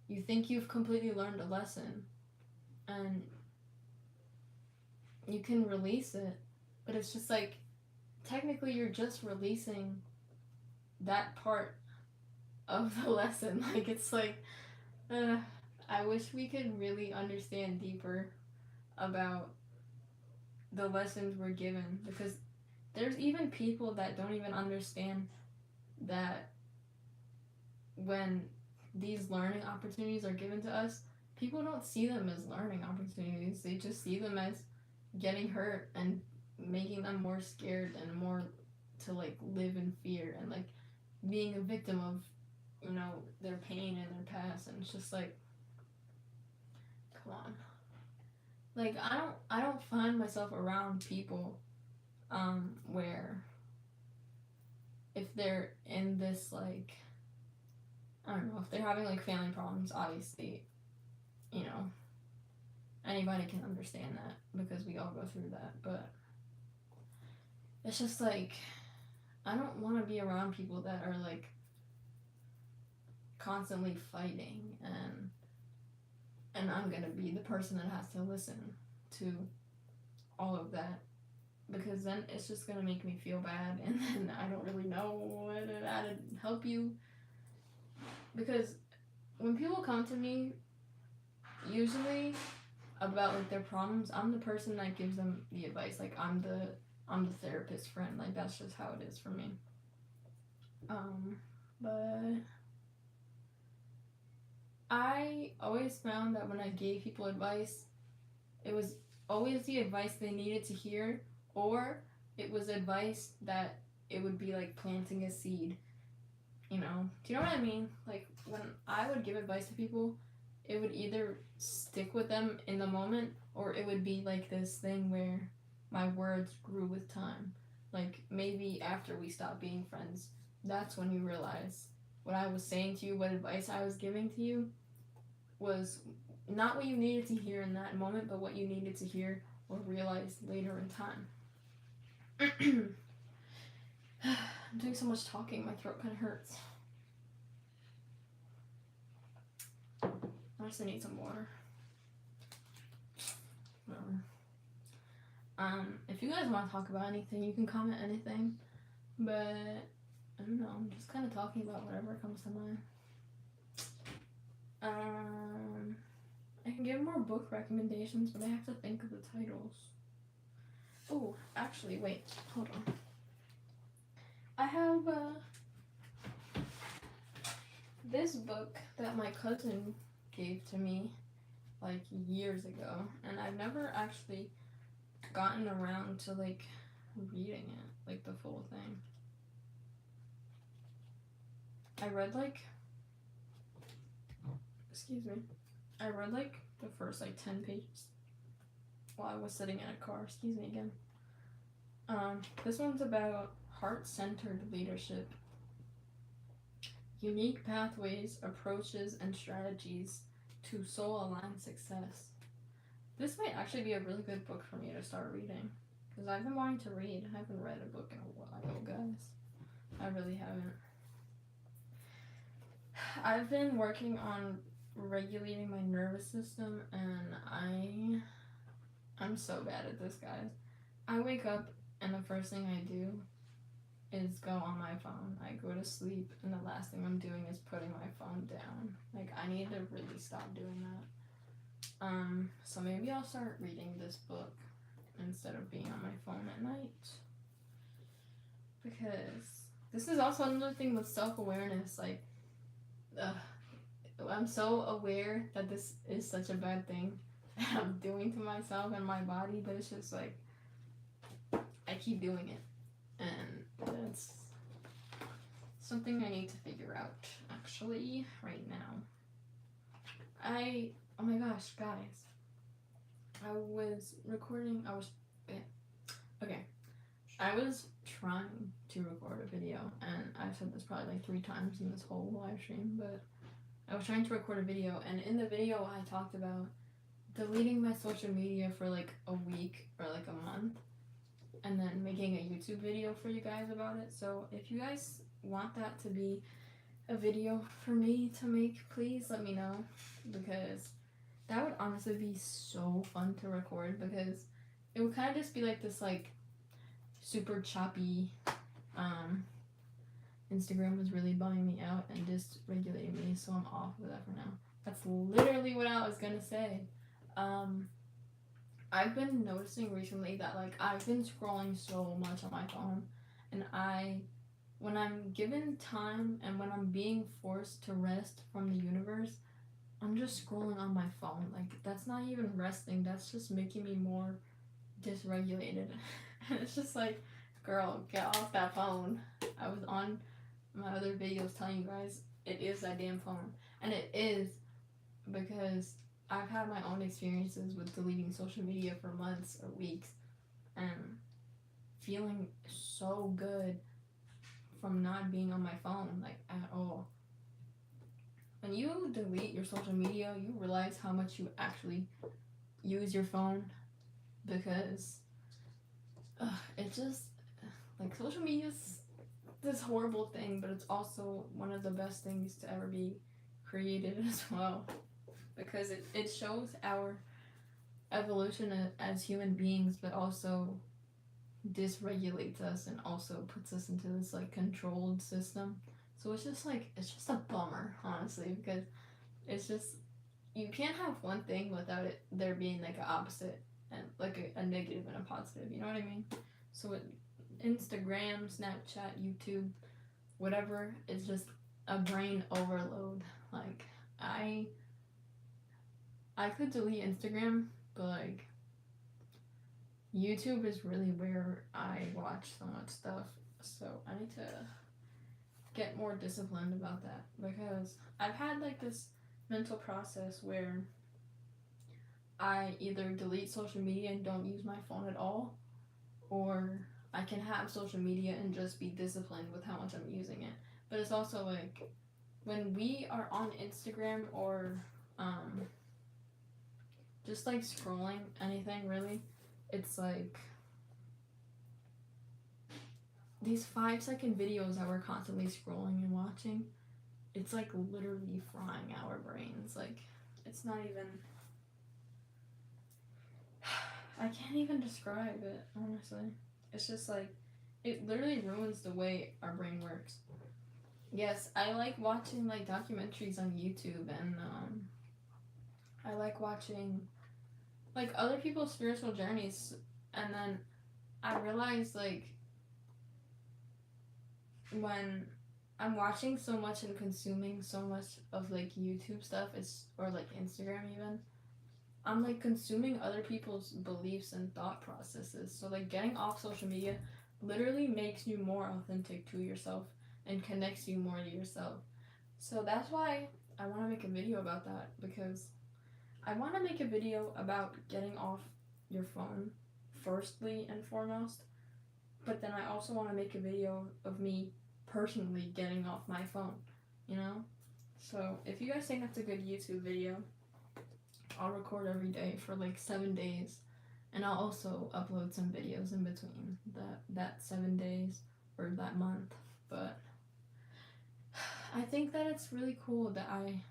you think you've completely learned a lesson and you can release it, but it's just like, technically you're just releasing that part of the lesson. Like, it's like, I wish we could really understand deeper about the lessons we're given, because there's even people that don't even understand that when these learning opportunities are given to us, people don't see them as learning opportunities. They just see them as getting hurt and making them more scared and more to like live in fear and like being a victim of, you know, their pain and their past. And it's just like, come on. Like, I don't find myself around people where if they're in this, like, I don't know, if they're having like family problems, obviously, you know, anybody can understand that because we all go through that. But it's just like, I don't want to be around people that are like constantly fighting, and I'm gonna be the person that has to listen to all of that, because then it's just gonna make me feel bad, and then I don't really know how to help you. Because when people come to me, usually about like their problems, I'm the person that gives them the advice. Like, I'm the therapist friend. Like, that's just how it is for me. But I always found that when I gave people advice, it was always the advice they needed to hear, or it was advice that it would be like planting a seed, you know? Do you know what I mean? Like, when I would give advice to people, it would either stick with them in the moment, or it would be like this thing where my words grew with time. Like, maybe after we stopped being friends, that's when you realize what I was saying to you, what advice I was giving to you, was not what you needed to hear in that moment, but what you needed to hear or realize later in time. I'm doing so much talking, my throat kind of hurts. I just need some water. Whatever. If you guys want to talk about anything, you can comment anything, but I don't know, I'm just kind of talking about whatever comes to mind. I can give more book recommendations, but I have to think of the titles. Oh, actually, wait, hold on. I have this book that my cousin gave to me like years ago, and I've never actually gotten around to like reading it, like the full thing. I read like, excuse me, I read like the first like 10 pages while I was sitting in a car. Excuse me again. This one's about heart-centered leadership. Unique pathways, approaches, and strategies to soul-aligned success. This might actually be a really good book for me to start reading. Because I've been wanting to read. I haven't read a book in a while, guys. I really haven't. I've been working on regulating my nervous system, and I'm so bad at this, guys. I wake up, and the first thing I do is go on my phone. I go to sleep, and the last thing I'm doing is putting my phone down. Like, I need to really stop doing that. So maybe I'll start reading this book instead of being on my phone at night. Because this is also another thing with self-awareness. Like, I'm so aware that this is such a bad thing that I'm doing to myself and my body, but it's just like, I keep doing it. And that's something I need to figure out, actually, right now. Oh my gosh, guys. I was trying to record a video, and I've said this probably like 3 times in this whole live stream, but I was trying to record a video, and in the video I talked about deleting my social media for like a week or like a month, and then making a YouTube video for you guys about it. So if you guys want that to be a video for me to make, please let me know, because that would honestly be so fun to record, because it would kind of just be like this like super choppy, Instagram was really bumming me out and dysregulating me, so I'm off of that for now. That's literally what I was gonna say. I've been noticing recently that like I've been scrolling so much on my phone, and when I'm given time and when I'm being forced to rest from the universe, I'm just scrolling on my phone. Like, that's not even resting, that's just making me more dysregulated. And it's just like, girl, get off that phone. I was on my other videos telling you guys it is that damn phone. And it is because I've had my own experiences with deleting social media for months or weeks and feeling so good from not being on my phone, like, at all. When you delete your social media, you realize how much you actually use your phone, because it just, like, social media is this horrible thing, but it's also one of the best things to ever be created as well, because it shows our evolution as human beings, but also dysregulates us and also puts us into this like controlled system. So it's just a bummer, honestly, because it's just, you can't have one thing without it there being like an opposite, and like a negative and a positive, you know what I mean? So Instagram, Snapchat, YouTube, whatever, it's just a brain overload. Like, I could delete Instagram, but like YouTube is really where I watch so much stuff. So I need to get more disciplined about that, because I've had like this mental process where I either delete social media and don't use my phone at all, or I can have social media and just be disciplined with how much I'm using it. But it's also like, when we are on Instagram or just like scrolling anything really, it's like these 5-second videos that we're constantly scrolling and watching, it's like literally frying our brains. Like, it's not even, I can't even describe it, honestly. It's just like, it literally ruins the way our brain works. Yes, I like watching like documentaries on YouTube, and I like watching like other people's spiritual journeys, and then I realized like when I'm watching so much and consuming so much of like YouTube stuff, or like Instagram even, I'm like consuming other people's beliefs and thought processes. So like getting off social media literally makes you more authentic to yourself and connects you more to yourself. So that's why I want to make a video about that, because I want to make a video about getting off your phone firstly and foremost, but then I also want to make a video of me personally getting off my phone, you know? So if you guys think that's a good YouTube video, I'll record every day for like 7 days, and I'll also upload some videos in between that 7 days or that month. But I think that it's really cool that I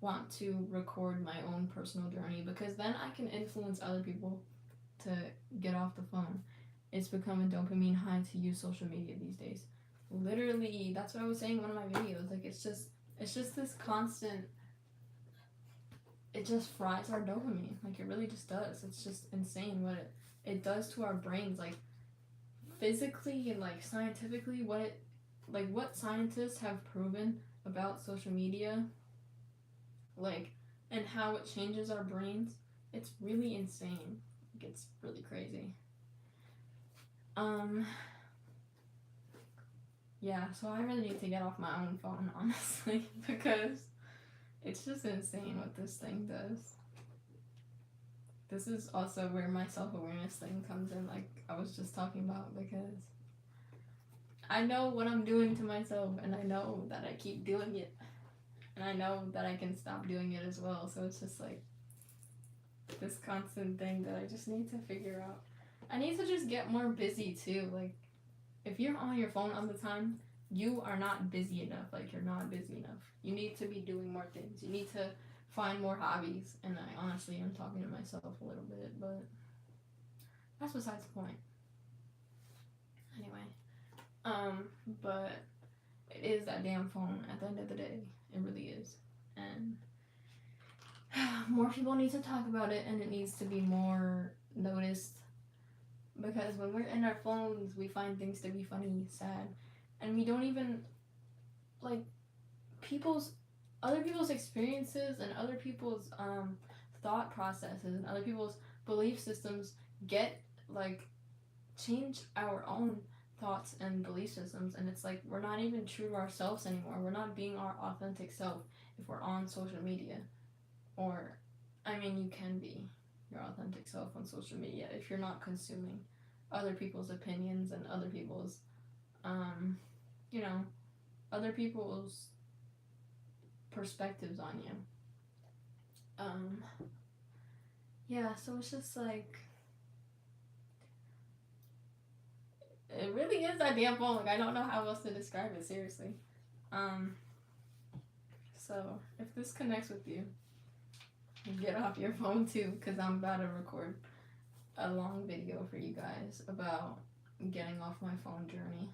want to record my own personal journey, because then I can influence other people to get off the phone. It's become a dopamine high to use social media these days. Literally, that's what I was saying in one of my videos. Like, it's just this constant, it just fries our dopamine. Like, it really just does. It's just insane what it does to our brains. Like, physically and like scientifically, what scientists have proven about social media, like, and how it changes our brains, it's really insane. Like, it's really crazy. Yeah, so I really need to get off my own phone, honestly, because it's just insane what this thing does. This is also where my self-awareness thing comes in, like I was just talking about, because I know what I'm doing to myself, and I know that I keep doing it, and I know that I can stop doing it as well. So it's just like this constant thing that I just need to figure out. I need to just get more busy too. Like, if you're on your phone all the time, you are not busy enough. Like, you're not busy enough. You need to be doing more things. You need to find more hobbies. And I honestly am talking to myself a little bit, but that's besides the point. Anyway, but it is that damn phone at the end of the day. It really is. And more people need to talk about it, and it needs to be more noticed, because when we're in our phones, we find things to be funny, sad, and we don't even, like, other people's experiences and other people's thought processes and other people's belief systems change our own thoughts and belief systems, and it's like we're not even true to ourselves anymore. We're not being our authentic self if we're on social media. Or, I mean, you can be your authentic self on social media if you're not consuming other people's opinions and other people's, other people's perspectives on you. Yeah, so it's just like, it really is that damn phone. Like, I don't know how else to describe it, seriously. So if this connects with you, get off your phone too, because I'm about to record a long video for you guys about getting off my phone journey.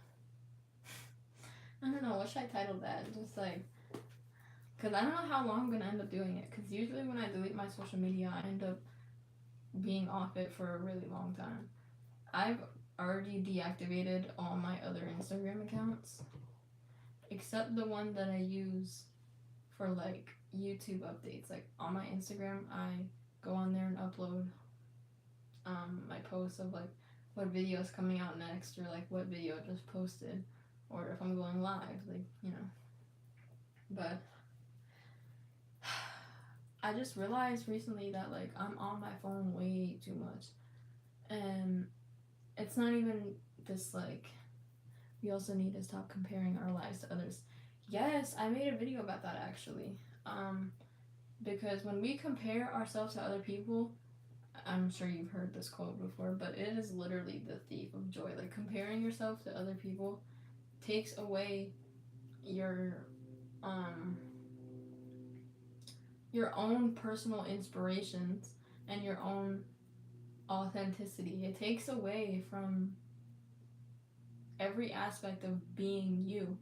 I don't know, what should I title that? Just like, because I don't know how long I'm going to end up doing it, because usually when I delete my social media, I end up being off it for a really long time. I've already deactivated all my other Instagram accounts, except the one that I use for like YouTube updates. Like, on my Instagram, I go on there and upload my posts of like what video is coming out next, or like what video I just posted, or if I'm going live, like, But I just realized recently that like I'm on my phone way too much, and it's not even this, like, we also need to stop comparing our lives to others. Yes, I made a video about that actually. Because when we compare ourselves to other people, I'm sure you've heard this quote before, but it is literally the thief of joy. Like, comparing yourself to other people takes away your own personal inspirations and your own authenticity. It takes away from every aspect of being you.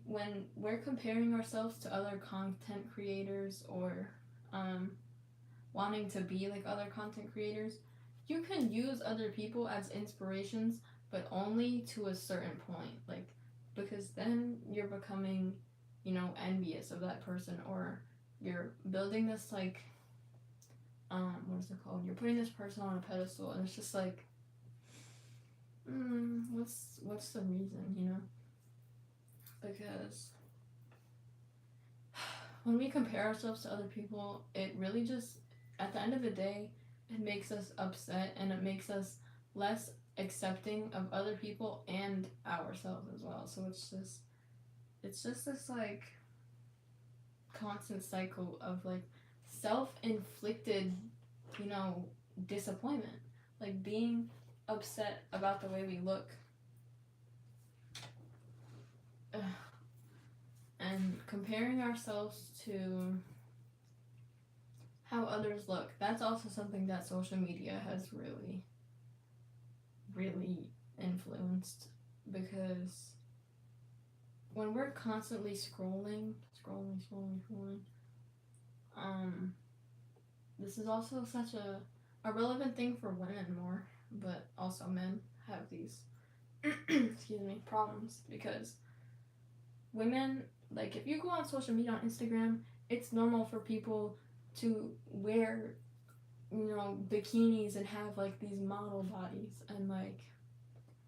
When we're comparing ourselves to other content creators, or wanting to be like other content creators, you can use other people as inspirations, but only to a certain point. Like, because then you're becoming, envious of that person, or you're building this, like, what is it called? You're putting this person on a pedestal, and it's just like, what's the reason, Because when we compare ourselves to other people, it really just, at the end of the day, it makes us upset, and it makes us less accepting of other people and ourselves as well. So it's just this like constant cycle of like self-inflicted, you know, disappointment, like being upset about the way we look. Ugh. And comparing ourselves to how others look. That's also something that social media has really, really influenced, because when we're constantly scrolling, this is also such a relevant thing for women more, but also men have these excuse me, problems, because women, like, if you go on social media on Instagram, it's normal for people to wear, you know, bikinis and have like these model bodies and like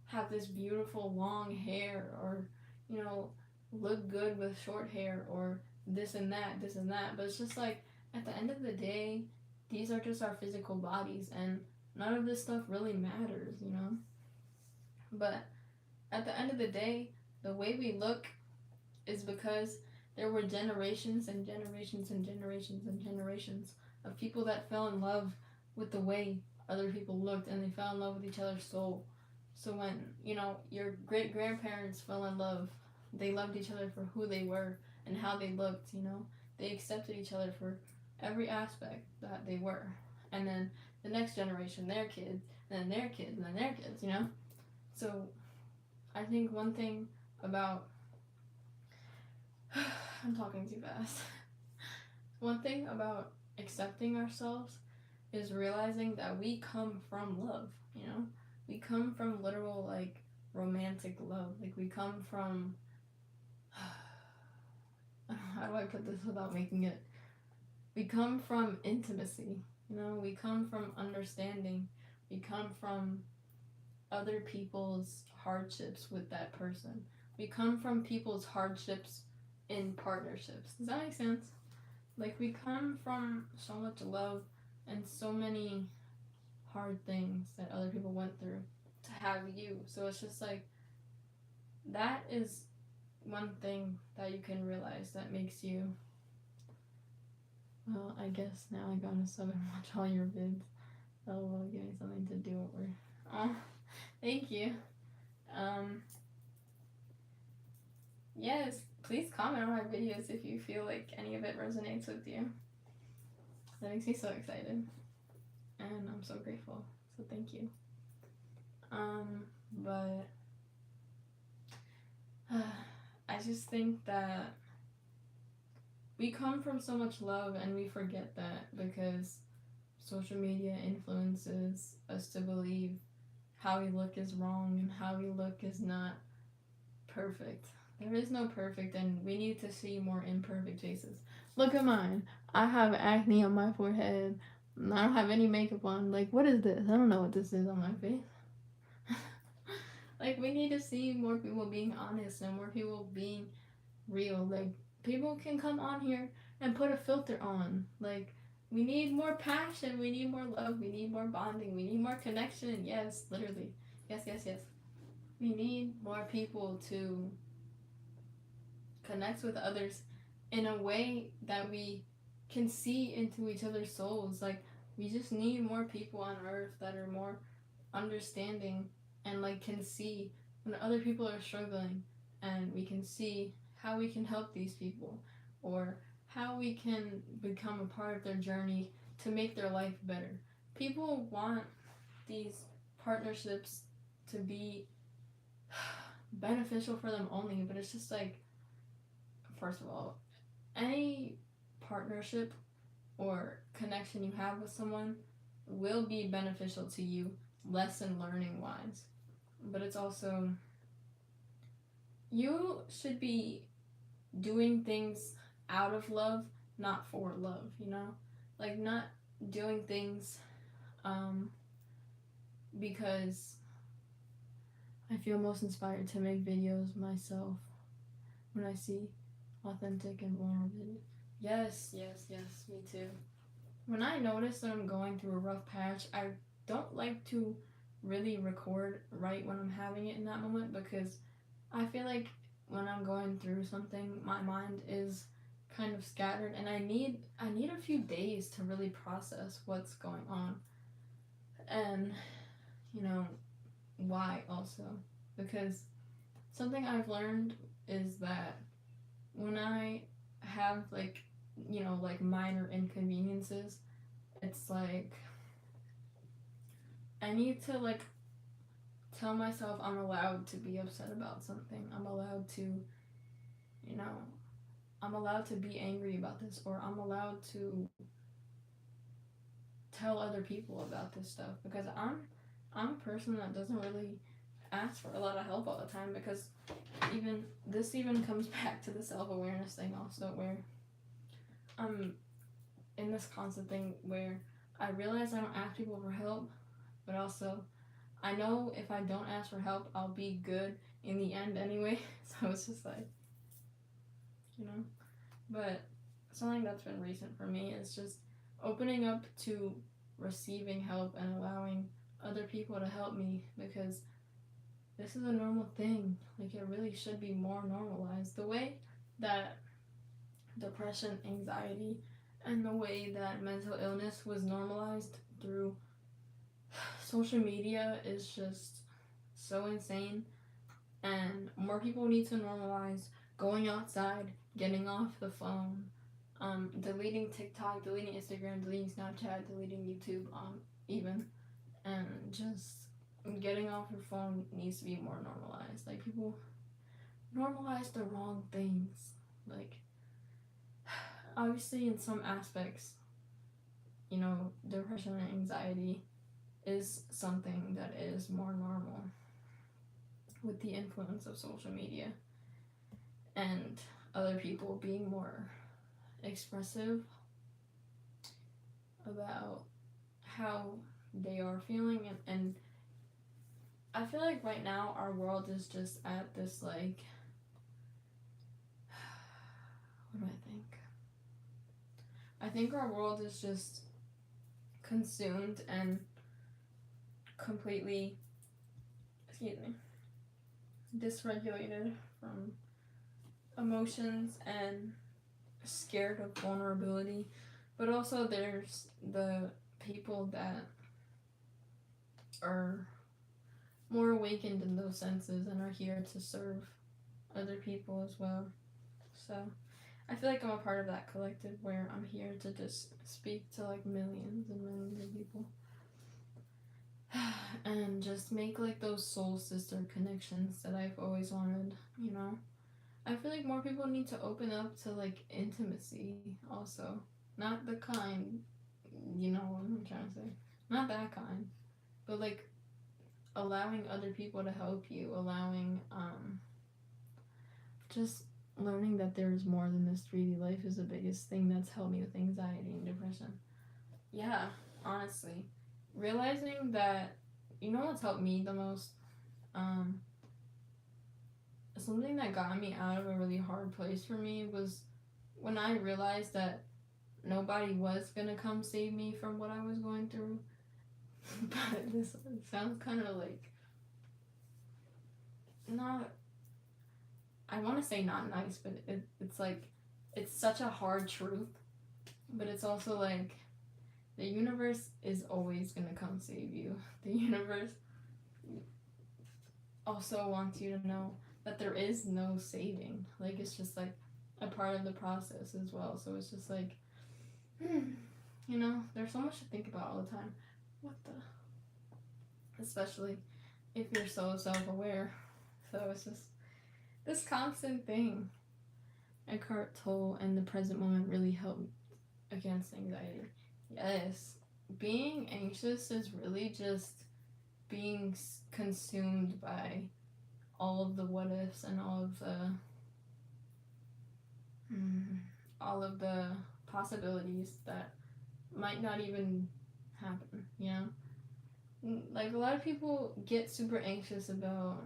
have this beautiful long hair, or, you know, look good with short hair, or this and that, but it's just like, at the end of the day, these are just our physical bodies, and none of this stuff really matters, you know. But at the end of the day, the way we look is because there were generations and generations and generations and generations of people that fell in love with the way other people looked, and they fell in love with each other's soul. So when, you know, your great grandparents fell in love, they loved each other for who they were and how they looked, you know. They accepted each other for every aspect that they were. And then the next generation, their kids, and then their kids, and then their kids, you know. So I think one thing about I'm talking too fast. One thing about accepting ourselves is realizing that we come from love, you know? We come from literal, like, romantic love. Like, we come from how do I put this without making it? We come from intimacy, you know? We come from understanding. We come from other people's hardships with that person. We come from people's hardships in partnerships. Does that make sense? Like, we come from so much love and so many hard things that other people went through to have you. So it's just like, that is one thing that you can realize that makes you, well, I guess now I gotta sub and watch all your vids. That will give me something to do at work. Oh, thank you. Yes, please comment on my videos if you feel like any of it resonates with you. That makes me so excited, and I'm so grateful, so thank you. But I just think that we come from so much love, and we forget that because social media influences us to believe how we look is wrong and how we look is not perfect. There is no perfect, and we need to see more imperfect faces. Look at mine. I have acne on my forehead. I don't have any makeup on. Like, what is this? I don't know what this is on my face. Like, we need to see more people being honest and more people being real. Like, people can come on here and put a filter on. Like, we need more passion. We need more love. We need more bonding. We need more connection. Yes, literally. Yes, yes, yes. We need more people to connect with others in a way that we can see into each other's souls. Like, we just need more people on earth that are more understanding and like can see when other people are struggling, and we can see how we can help these people, or how we can become a part of their journey to make their life better. People want these partnerships to be beneficial for them only, but it's just like, first of all, any partnership or connection you have with someone will be beneficial to you, lesson learning wise. But it's also, you should be doing things out of love, not for love, you know? Like, not doing things because I feel most inspired to make videos myself when I see authentic and vulnerable Yes, yes, yes, me too. When I notice that I'm going through a rough patch, I don't like to really record right when I'm having it in that moment, because I feel like when I'm going through something, my mind is kind of scattered, and I need a few days to really process what's going on, and you know why also, because something I've learned is that when I have like like minor inconveniences, it's like I need to like tell myself I'm allowed to be upset about something. I'm allowed to, you know, I'm allowed to be angry about this, or I'm allowed to tell other people about this stuff, because I'm a person that doesn't really ask for a lot of help all the time, because even comes back to the self-awareness thing also, where I'm in this constant thing where I realize I don't ask people for help, but also I know if I don't ask for help, I'll be good in the end anyway. So it's just like, you know. But something that's been recent for me is just opening up to receiving help and allowing other people to help me, because this is a normal thing. Like, it really should be more normalized. The way that depression, anxiety, and the way that mental illness was normalized through social media is just so insane. And more people need to normalize going outside, getting off the phone, deleting TikTok, deleting Instagram, deleting Snapchat, deleting YouTube, even, and just getting off your phone needs to be more normalized. Like, people normalize the wrong things. Like, obviously, in some aspects, depression and anxiety is something that is more normal with the influence of social media and other people being more expressive about how they are feeling, and I feel like right now our world is just at this, like, what do I think? I think our world is just consumed and completely, dysregulated from emotions and scared of vulnerability. But also there's the people that are more awakened in those senses and are here to serve other people as well. So I feel like I'm a part of that collective where I'm here to just speak to like millions and millions of people and just make like those soul sister connections that I've always wanted, I feel like more people need to open up to like intimacy also. Not the kind, you know what I'm trying to say. Not that kind. But like allowing other people to help you, allowing just learning that there's more than this 3D life is the biggest thing that's helped me with anxiety and depression. Yeah, honestly. Realizing that, what's helped me the most? Something that got me out of a really hard place for me was when I realized that nobody was gonna come save me from what I was going through. But this sounds kind of like not, I want to say not nice, but it's like, it's such a hard truth, but it's also like the universe is always gonna come save you. The universe also wants you to know that there is no saving. Like, it's just like a part of the process as well. So it's just like, there's so much to think about all the time. What the? Especially if you're so self-aware. So it's just this constant thing. Eckhart Tolle and the present moment really help against anxiety. Yes, being anxious is really just being consumed by all of the what ifs and all of the possibilities that might not even happen, Like, a lot of people get super anxious about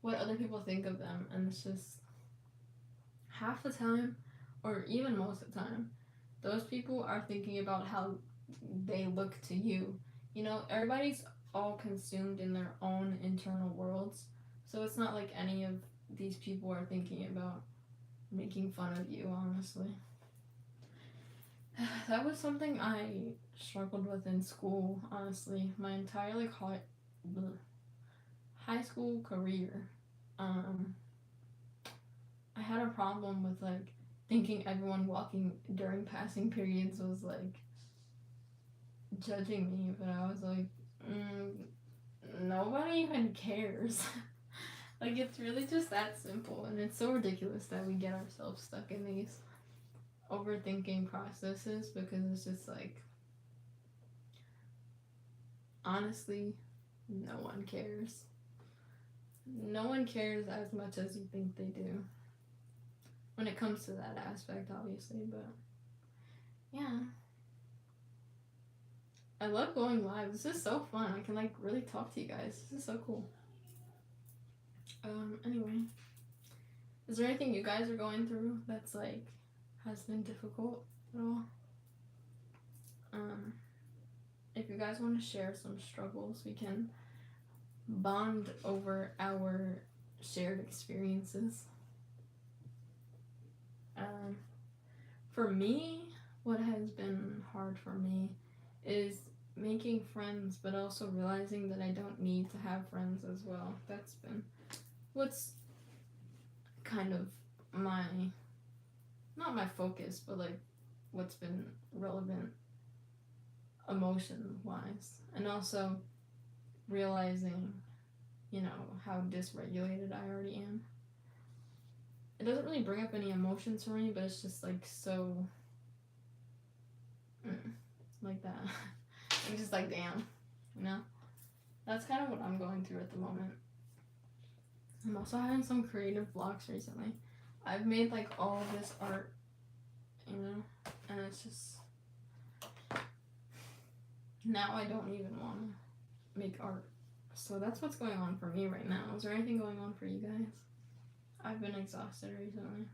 what other people think of them, and it's just half the time or even most of the time, those people are thinking about how they look to you. You know, everybody's all consumed in their own internal worlds. So it's not like any of these people are thinking about making fun of you, honestly. That was something I struggled with in school, honestly. My entire like high school career. Um I had a problem with like thinking everyone walking during passing periods was like judging me, but I was like, nobody even cares. Like, it's really just that simple, and it's so ridiculous that we get ourselves stuck in these overthinking processes because it's just like, honestly, no one cares. No one cares as much as you think they do. When it comes to that aspect, obviously, but yeah. I love going live. This is so fun. I can like really talk to you guys. This is so cool. Anyway. Is there anything you guys are going through that's like has been difficult at all? If you guys want to share some struggles, we can bond over our shared experiences. For me, what has been hard for me is making friends, but also realizing that I don't need to have friends as well. That's been what's kind of my, not my focus, but like what's been relevant emotion wise. And also realizing, you know, how dysregulated I already am. It doesn't really bring up any emotions for me, but it's just like so like that. I'm just like, damn, you know? That's kind of what I'm going through at the moment. I'm also having some creative blocks recently. I've made like all of this art, you know, and it's just, now I don't even want to make art. So that's what's going on for me right now. Is there anything going on for you guys? I've been exhausted recently.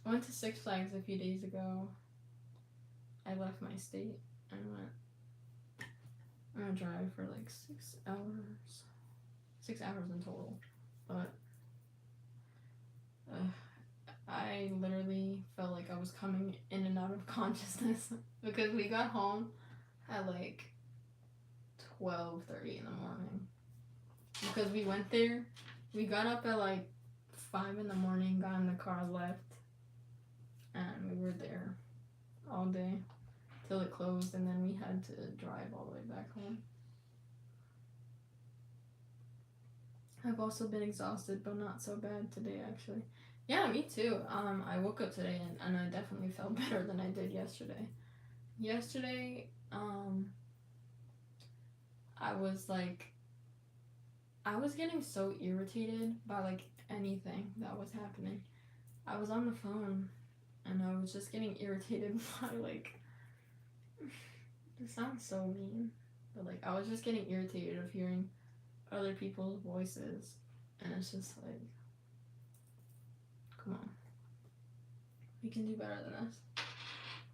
I went to Six Flags a few days ago. I left my state and I'm gonna drive for like 6 hours. 6 hours in total. But I literally felt like I was coming in and out of consciousness because we got home at like 12:30 in the morning. Because we went there, we got up at like 5 in the morning, got in the car, left, and we were there all day till it closed, and then we had to drive all the way back home. I've also been exhausted, but not so bad today, actually. Yeah, me too. I woke up today and I definitely felt better than I did yesterday. Yesterday, I was like, I was getting so irritated by like anything that was happening. I was on the phone and I was just getting irritated by like, it sounds so mean, but like I was just getting irritated of hearing other people's voices, and it's just like, come on, we can do better than this.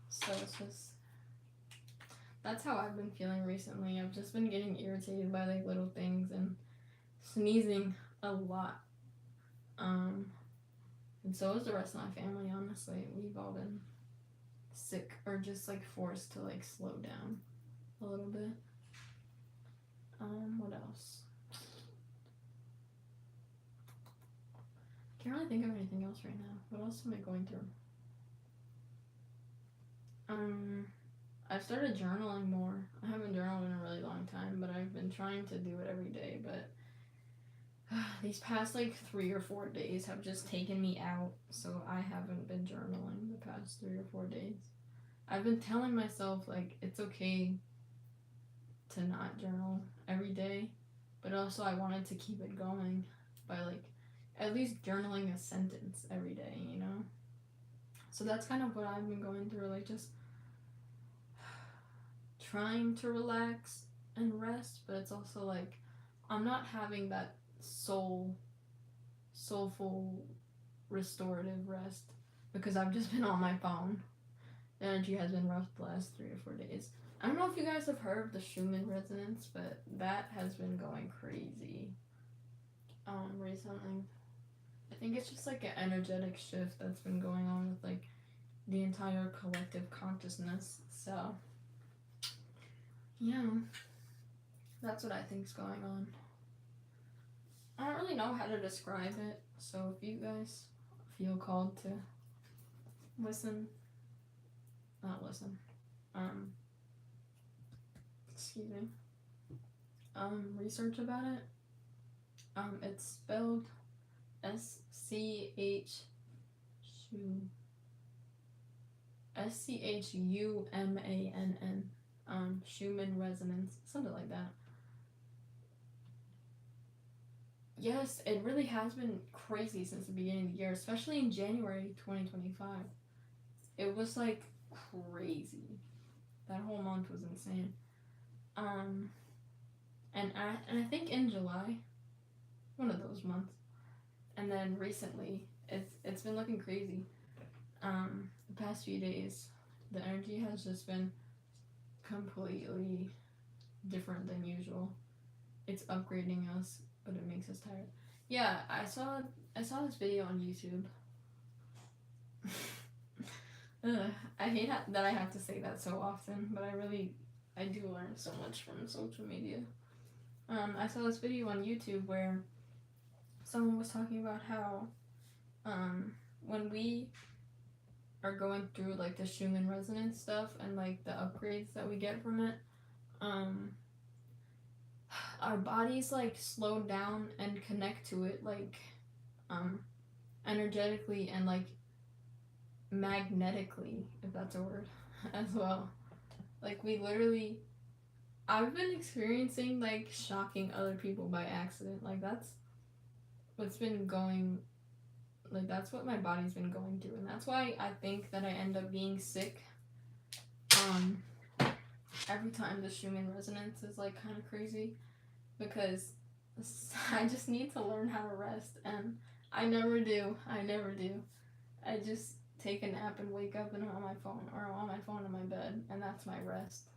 So it's just, that's how I've been feeling recently. I've just been getting irritated by like little things and sneezing a lot. And so is the rest of my family, honestly. We've all been sick or just like forced to like slow down a little bit. What else? Can't really think of anything else right now. What else am I going through? I've started journaling more. I haven't journaled in a really long time, but I've been trying to do it every day, but these past like 3 or 4 days have just taken me out, so I haven't been journaling the past 3 or 4 days. I've been telling myself like it's okay to not journal every day, but also I wanted to keep it going by like at least journaling a sentence every day, you know? So that's kind of what I've been going through, like just trying to relax and rest, but it's also like I'm not having that soulful restorative rest because I've just been on my phone. The energy has been rough the last 3 or 4 days. I don't know if you guys have heard of the Schumann resonance, but that has been going crazy recently. I think it's just like an energetic shift that's been going on with like the entire collective consciousness. So yeah, that's what I think's going on. I don't really know how to describe it, so if you guys feel called to listen, not listen, excuse me, research about it. It's spelled Schumann, Schumann resonance, something like that. Yes, it really has been crazy since the beginning of the year, especially in January 2025. It was like crazy. That whole month was insane. And I think in July, one of those months, and then recently, it's been looking crazy. The past few days, the energy has just been completely different than usual. It's upgrading us, but it makes us tired. Yeah, I saw this video on YouTube. I hate that I have to say that so often, but I do learn so much from social media. I saw this video on YouTube where someone was talking about how when we are going through like the Schumann resonance stuff and like the upgrades that we get from it, our bodies like slow down and connect to it like energetically and like magnetically, if that's a word, as well. Like we literally, I've been experiencing like shocking other people by accident. Like that's what's been going, like that's what my body's been going through, and that's why I think that I end up being sick every time the Schumann resonance is like kind of crazy, because I just need to learn how to rest, and I never do. I just take a nap and wake up and I'm on my phone, or I'm on my phone in my bed, and that's my rest.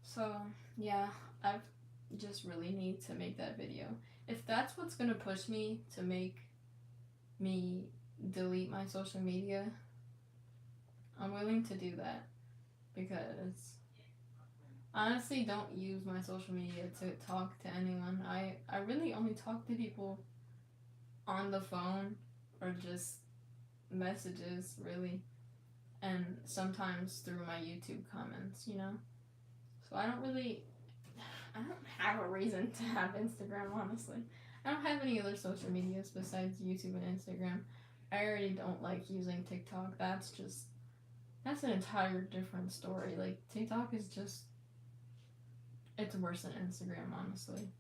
So yeah, I've just really need to make that video. If that's what's gonna push me to make me delete my social media, I'm willing to do that, because honestly don't use my social media to talk to anyone. I really only talk to people on the phone or just messages, really, and sometimes through my YouTube comments, you know? So I don't have a reason to have Instagram, honestly. I don't have any other social medias besides YouTube and Instagram. I already don't like using TikTok. That's an entire different story. Like, TikTok is just, it's worse than Instagram, honestly.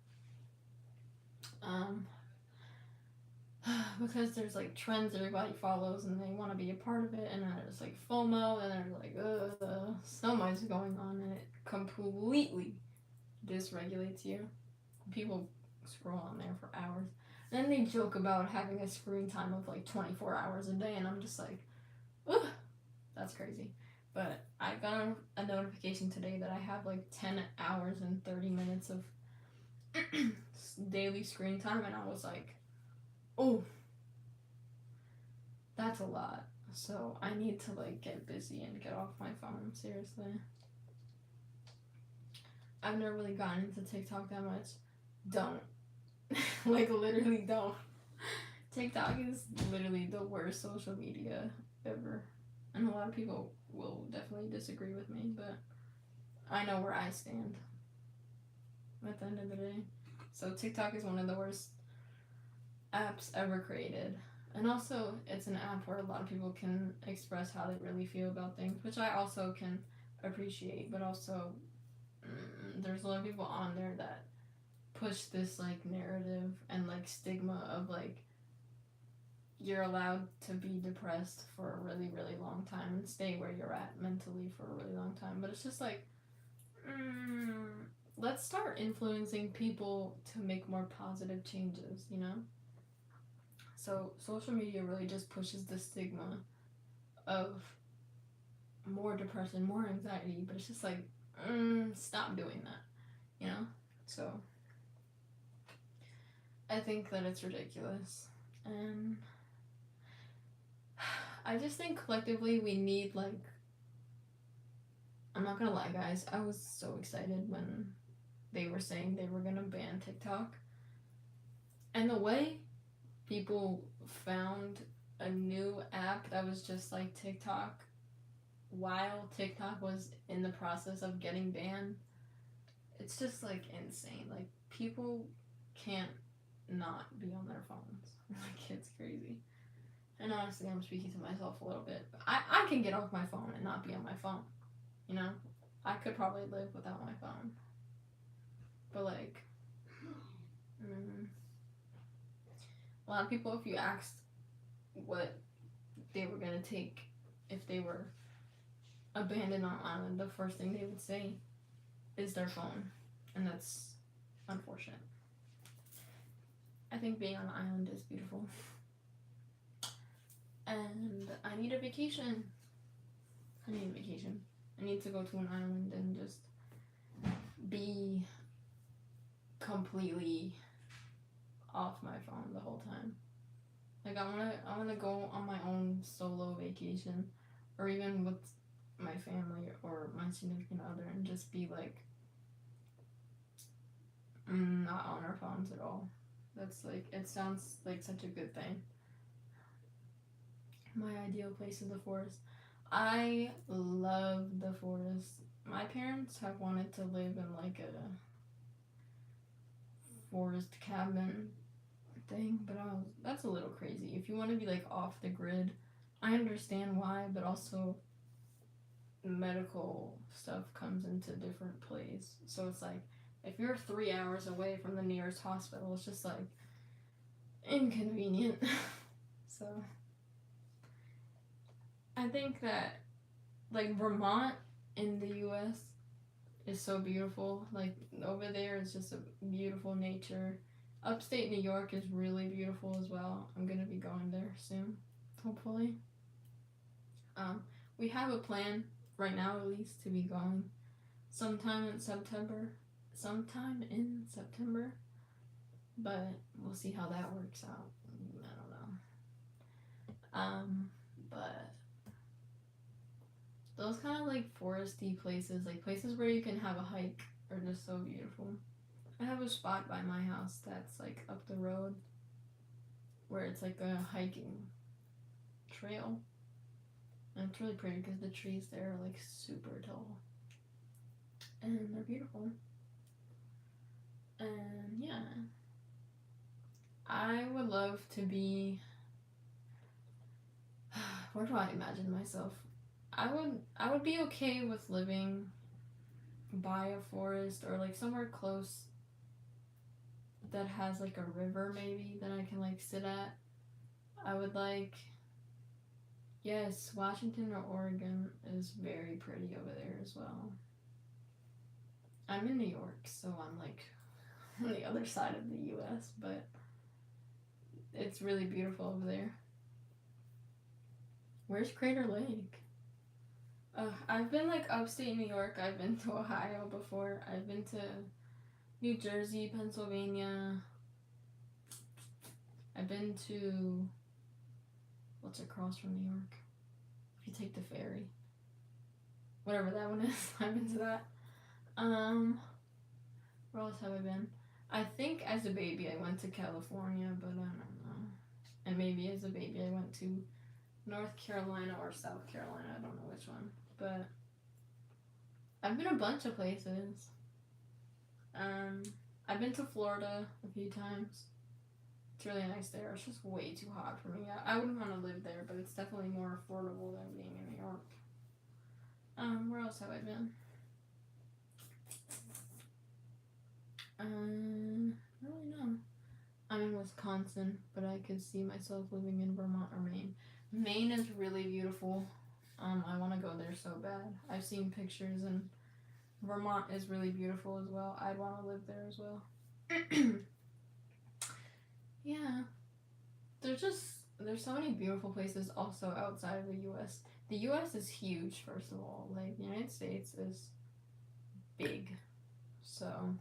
Because there's like trends everybody follows and they want to be a part of it, and then there's like FOMO, and there's like so much going on, and it completely dysregulates you. People scroll on there for hours, and then they joke about having a screen time of like 24 hours a day, and I'm just like, ugh, that's crazy. But I got a notification today that I have like 10 hours and 30 minutes of daily screen time, and I was like, oh, that's a lot. So I need to like get busy and get off my phone, seriously. I've never really gotten into TikTok that much. Don't. Like, literally don't. TikTok is literally the worst social media ever. And a lot of people will definitely disagree with me, but I know where I stand at the end of the day. So TikTok is one of the worst apps ever created. And also, it's an app where a lot of people can express how they really feel about things, which I also can appreciate, but also there's a lot of people on there that push this like narrative and like stigma of like you're allowed to be depressed for a really, really long time and stay where you're at mentally for a really long time. But it's just like, let's start influencing people to make more positive changes, you know? So social media really just pushes the stigma of more depression, more anxiety, but it's just like, stop doing that, you know? So I think that it's ridiculous. And I just think collectively we need, like, I'm not gonna lie, guys, I was so excited when they were saying they were gonna ban TikTok. And the way people found a new app that was just like TikTok while TikTok was in the process of getting banned, it's just like insane. Like, people can't not be on their phones. Like, it's crazy. And honestly, I'm speaking to myself a little bit. But I can get off my phone and not be on my phone. You know? I could probably live without my phone. But, like, a lot of people, if you asked what they were going to take if they were abandoned on an island, the first thing they would say is their phone. And that's unfortunate. I think being on an island is beautiful. And I need a vacation. I need to go to an island and just be completely off my phone the whole time. Like, I wanna go on my own solo vacation, or even with my family or my significant other, and just be like, not on our phones at all. That's like, it sounds like such a good thing. My ideal place is the forest. I love the forest. My parents have wanted to live in like a forest cabin thing, but that's a little crazy. If you want to be like off the grid, I understand why, but also medical stuff comes into different plays. So it's like, if you're 3 hours away from the nearest hospital, it's just like inconvenient. So I think that, like, Vermont in the US is so beautiful. Like, over there is just a beautiful nature. Upstate New York is really beautiful as well. I'm gonna be going there soon, hopefully. We have a plan right now, at least, to be going sometime in September, but we'll see how that works out. I don't know. But those kind of like foresty places, like places where you can have a hike, are just so beautiful. I have a spot by my house that's like up the road where it's like a hiking trail, and it's really pretty because the trees there are like super tall and they're beautiful. And yeah, I would love to be, where do I imagine myself? I would be okay with living by a forest, or like somewhere close that has like a river maybe that I can like sit at. I would like, yes, Washington or Oregon is very pretty over there as well. I'm in New York, so I'm like on the other side of the US, but it's really beautiful over there. Where's Crater Lake? I've been like upstate New York. I've been to Ohio before. I've been to New Jersey, Pennsylvania. I've been to, what's across from New York? If you take the ferry. Whatever that one is. I've been to that. Where else have I been? I think as a baby I went to California, but I don't know. And maybe as a baby I went to North Carolina or South Carolina. I don't know which one. But I've been a bunch of places. I've been to Florida a few times. It's really nice there. It's just way too hot for me. I wouldn't want to live there, but it's definitely more affordable than being in New York. Where else have I been? I don't really know. I'm in Wisconsin, but I could see myself living in Vermont or Maine. Maine is really beautiful. I want to go there so bad. I've seen pictures, and Vermont is really beautiful as well. I'd want to live there as well. Yeah. there's so many beautiful places also outside of the U.S. The U.S. is huge, first of all. Like, the United States is big. So,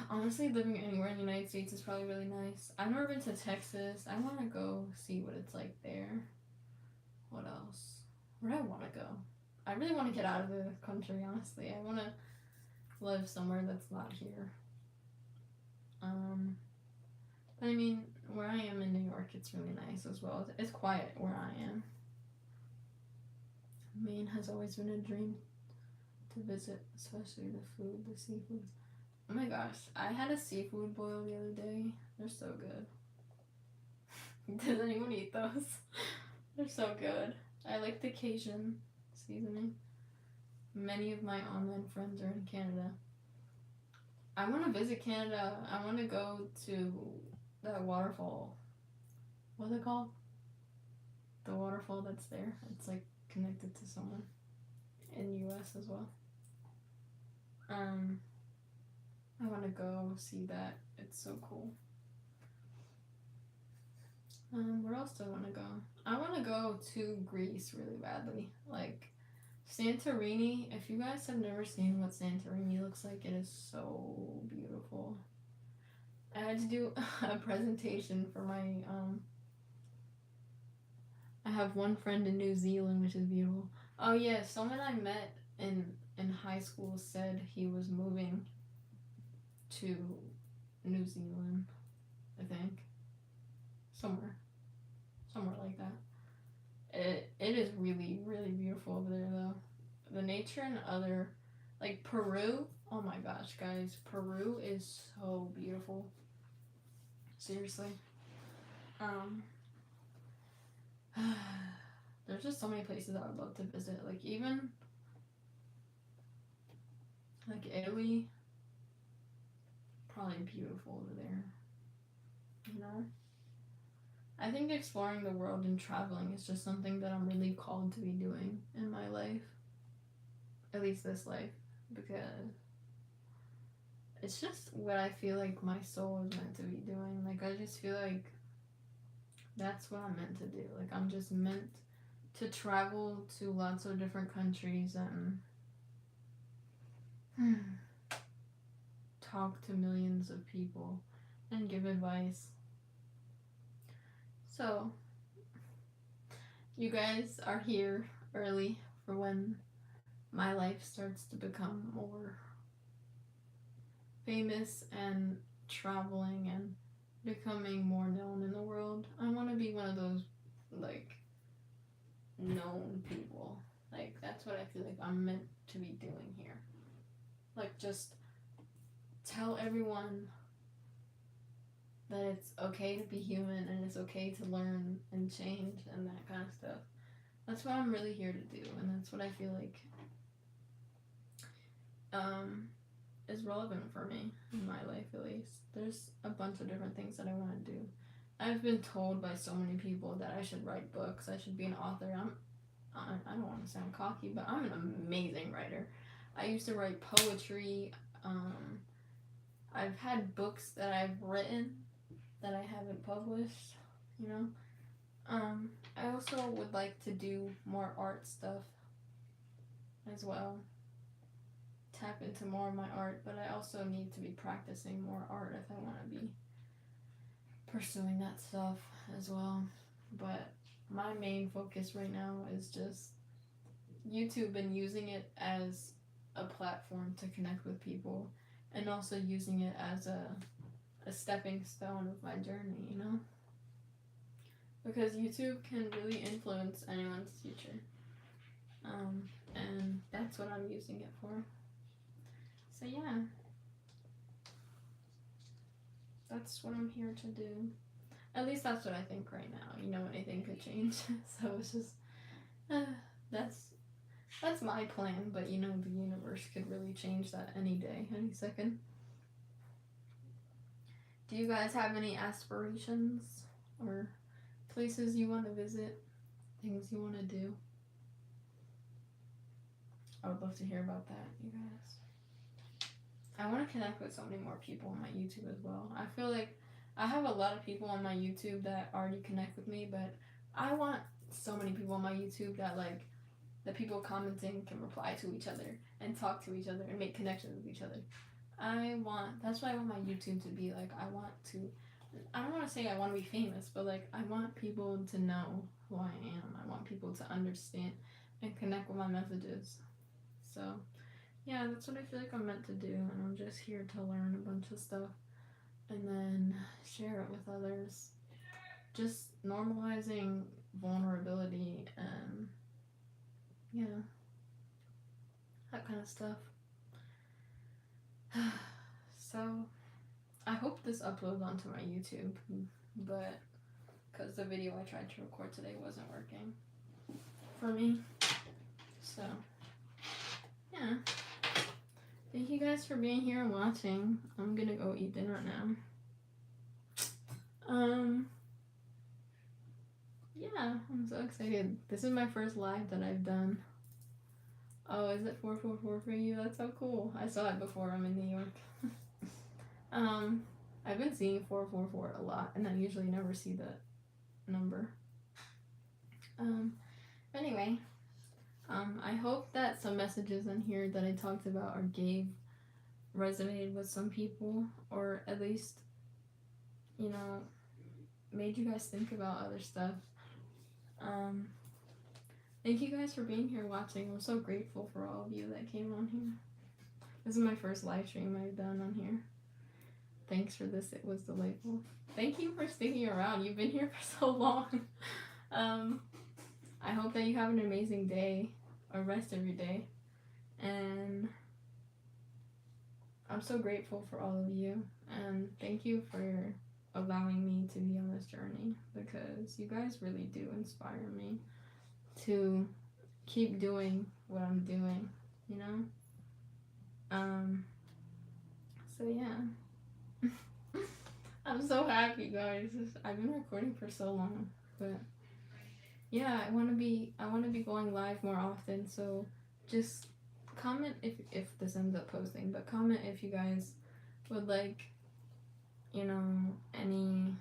honestly, living anywhere in the United States is probably really nice. I've never been to Texas. I want to go see what it's like there. What else? Where do I want to go? I really want to get out of the country, honestly. I want to live somewhere that's not here. But I mean, where I am in New York, it's really nice as well. It's quiet where I am. Maine has always been a dream to visit, especially the food, the seafood. Oh my gosh, I had a seafood boil the other day. They're so good. Does anyone eat those? They're so good. I like the Cajun seasoning. Many of my online friends are in Canada. I want to visit Canada. I want to go to that waterfall. What's it called? The waterfall that's there. It's like connected to someone in the US as well. I want to go see that. It's so cool. Where else do I want to go? I want to go to Greece really badly. Like Santorini. If you guys have never seen what Santorini looks like, it is so beautiful. I had to do a presentation for my I have one friend in New Zealand, which is beautiful. Oh yeah, someone I met in high school said he was moving to New Zealand, I think. Somewhere like that. It is really, really beautiful over there though. The nature and other, like Peru. Oh my gosh, guys, Peru is so beautiful. Seriously. There's just so many places I would love to visit. Like even like Italy. Probably beautiful over there. You know? I think exploring the world and traveling is just something that I'm really called to be doing in my life. At least this life. Because it's just what I feel like my soul is meant to be doing. Like, I just feel like that's what I'm meant to do. Like, I'm just meant to travel to lots of different countries and talk to millions of people and give advice. So, you guys are here early for when my life starts to become more famous and traveling and becoming more known in the world. I want to be one of those, like, known people. Like, that's what I feel like I'm meant to be doing here. Like, just tell everyone that it's okay to be human and it's okay to learn and change and that kind of stuff. That's what I'm really here to do, and that's what I feel like is relevant for me in my life, at least. There's a bunch of different things that I want to do. I've been told by so many people that I should write books, I should be an author. I don't want to sound cocky, but I'm an amazing writer. I used to write poetry. I've had books that I've written that I haven't published, you know. I also would like to do more art stuff as well. Tap into more of my art, but I also need to be practicing more art if I want to be pursuing that stuff as well. But my main focus right now is just YouTube and using it as a platform to connect with people, and also using it as a stepping stone of my journey, you know? Because YouTube can really influence anyone's future. And that's what I'm using it for. So yeah. That's what I'm here to do. At least that's what I think right now. You know, anything could change. So it's just, that's my plan. But you know, the universe could really change that any day, any second. Do you guys have any aspirations or places you want to visit? Things you want to do? I would love to hear about that, you guys. I want to connect with so many more people on my YouTube as well. I feel like I have a lot of people on my YouTube that already connect with me, but I want so many people on my YouTube that like the people commenting can reply to each other and talk to each other and make connections with each other. That's why I want my YouTube to be like, I don't want to say I want to be famous, but like I want people to know who I am. I want people to understand and connect with my messages. So, yeah, that's what I feel like I'm meant to do, and I'm just here to learn a bunch of stuff and then share it with others. Just normalizing vulnerability and, yeah, that kind of stuff. So, I hope this uploads onto my YouTube, but because the video I tried to record today wasn't working for me. So, yeah. Thank you guys for being here and watching. I'm gonna go eat dinner now. Yeah, I'm so excited. This is my first live that I've done. Oh, is it 444 for you? That's so cool. I saw it before. I'm in New York. I've been seeing 444 a lot, and I usually never see that number. Anyway, I hope that some messages in here that I talked about or gave resonated with some people, or at least, you know, made you guys think about other stuff. Thank you guys for being here watching. I'm so grateful for all of you that came on here. This is my first live stream I've done on here. Thanks for this. It was delightful. Thank you for sticking around. You've been here for so long. I hope that you have an amazing day or rest of your day. And I'm so grateful for all of you. And thank you for allowing me to be on this journey, because you guys really do inspire me to keep doing what I'm doing, you know? So yeah. I'm so happy, guys. I've been recording for so long, but yeah, I want to be going live more often. So just comment if this ends up posting, but comment if you guys would like, you know, any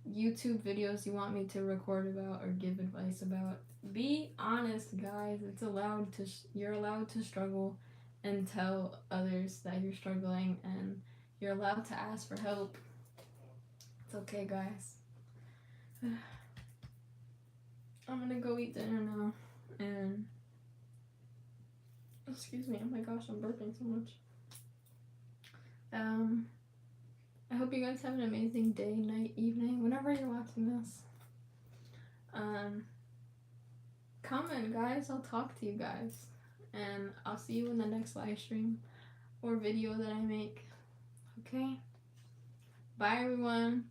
YouTube videos you want me to record about or give advice about. Be honest, guys. You're allowed to struggle and tell others that you're struggling, and you're allowed to ask for help. It's okay, guys. I'm gonna go eat dinner now, and excuse me, oh my gosh, I'm burping so much. I hope you guys have an amazing day, night, evening, whenever you're watching this. Comment, guys. I'll talk to you guys, and I'll see you in the next live stream or video that I make. Okay? Bye, everyone.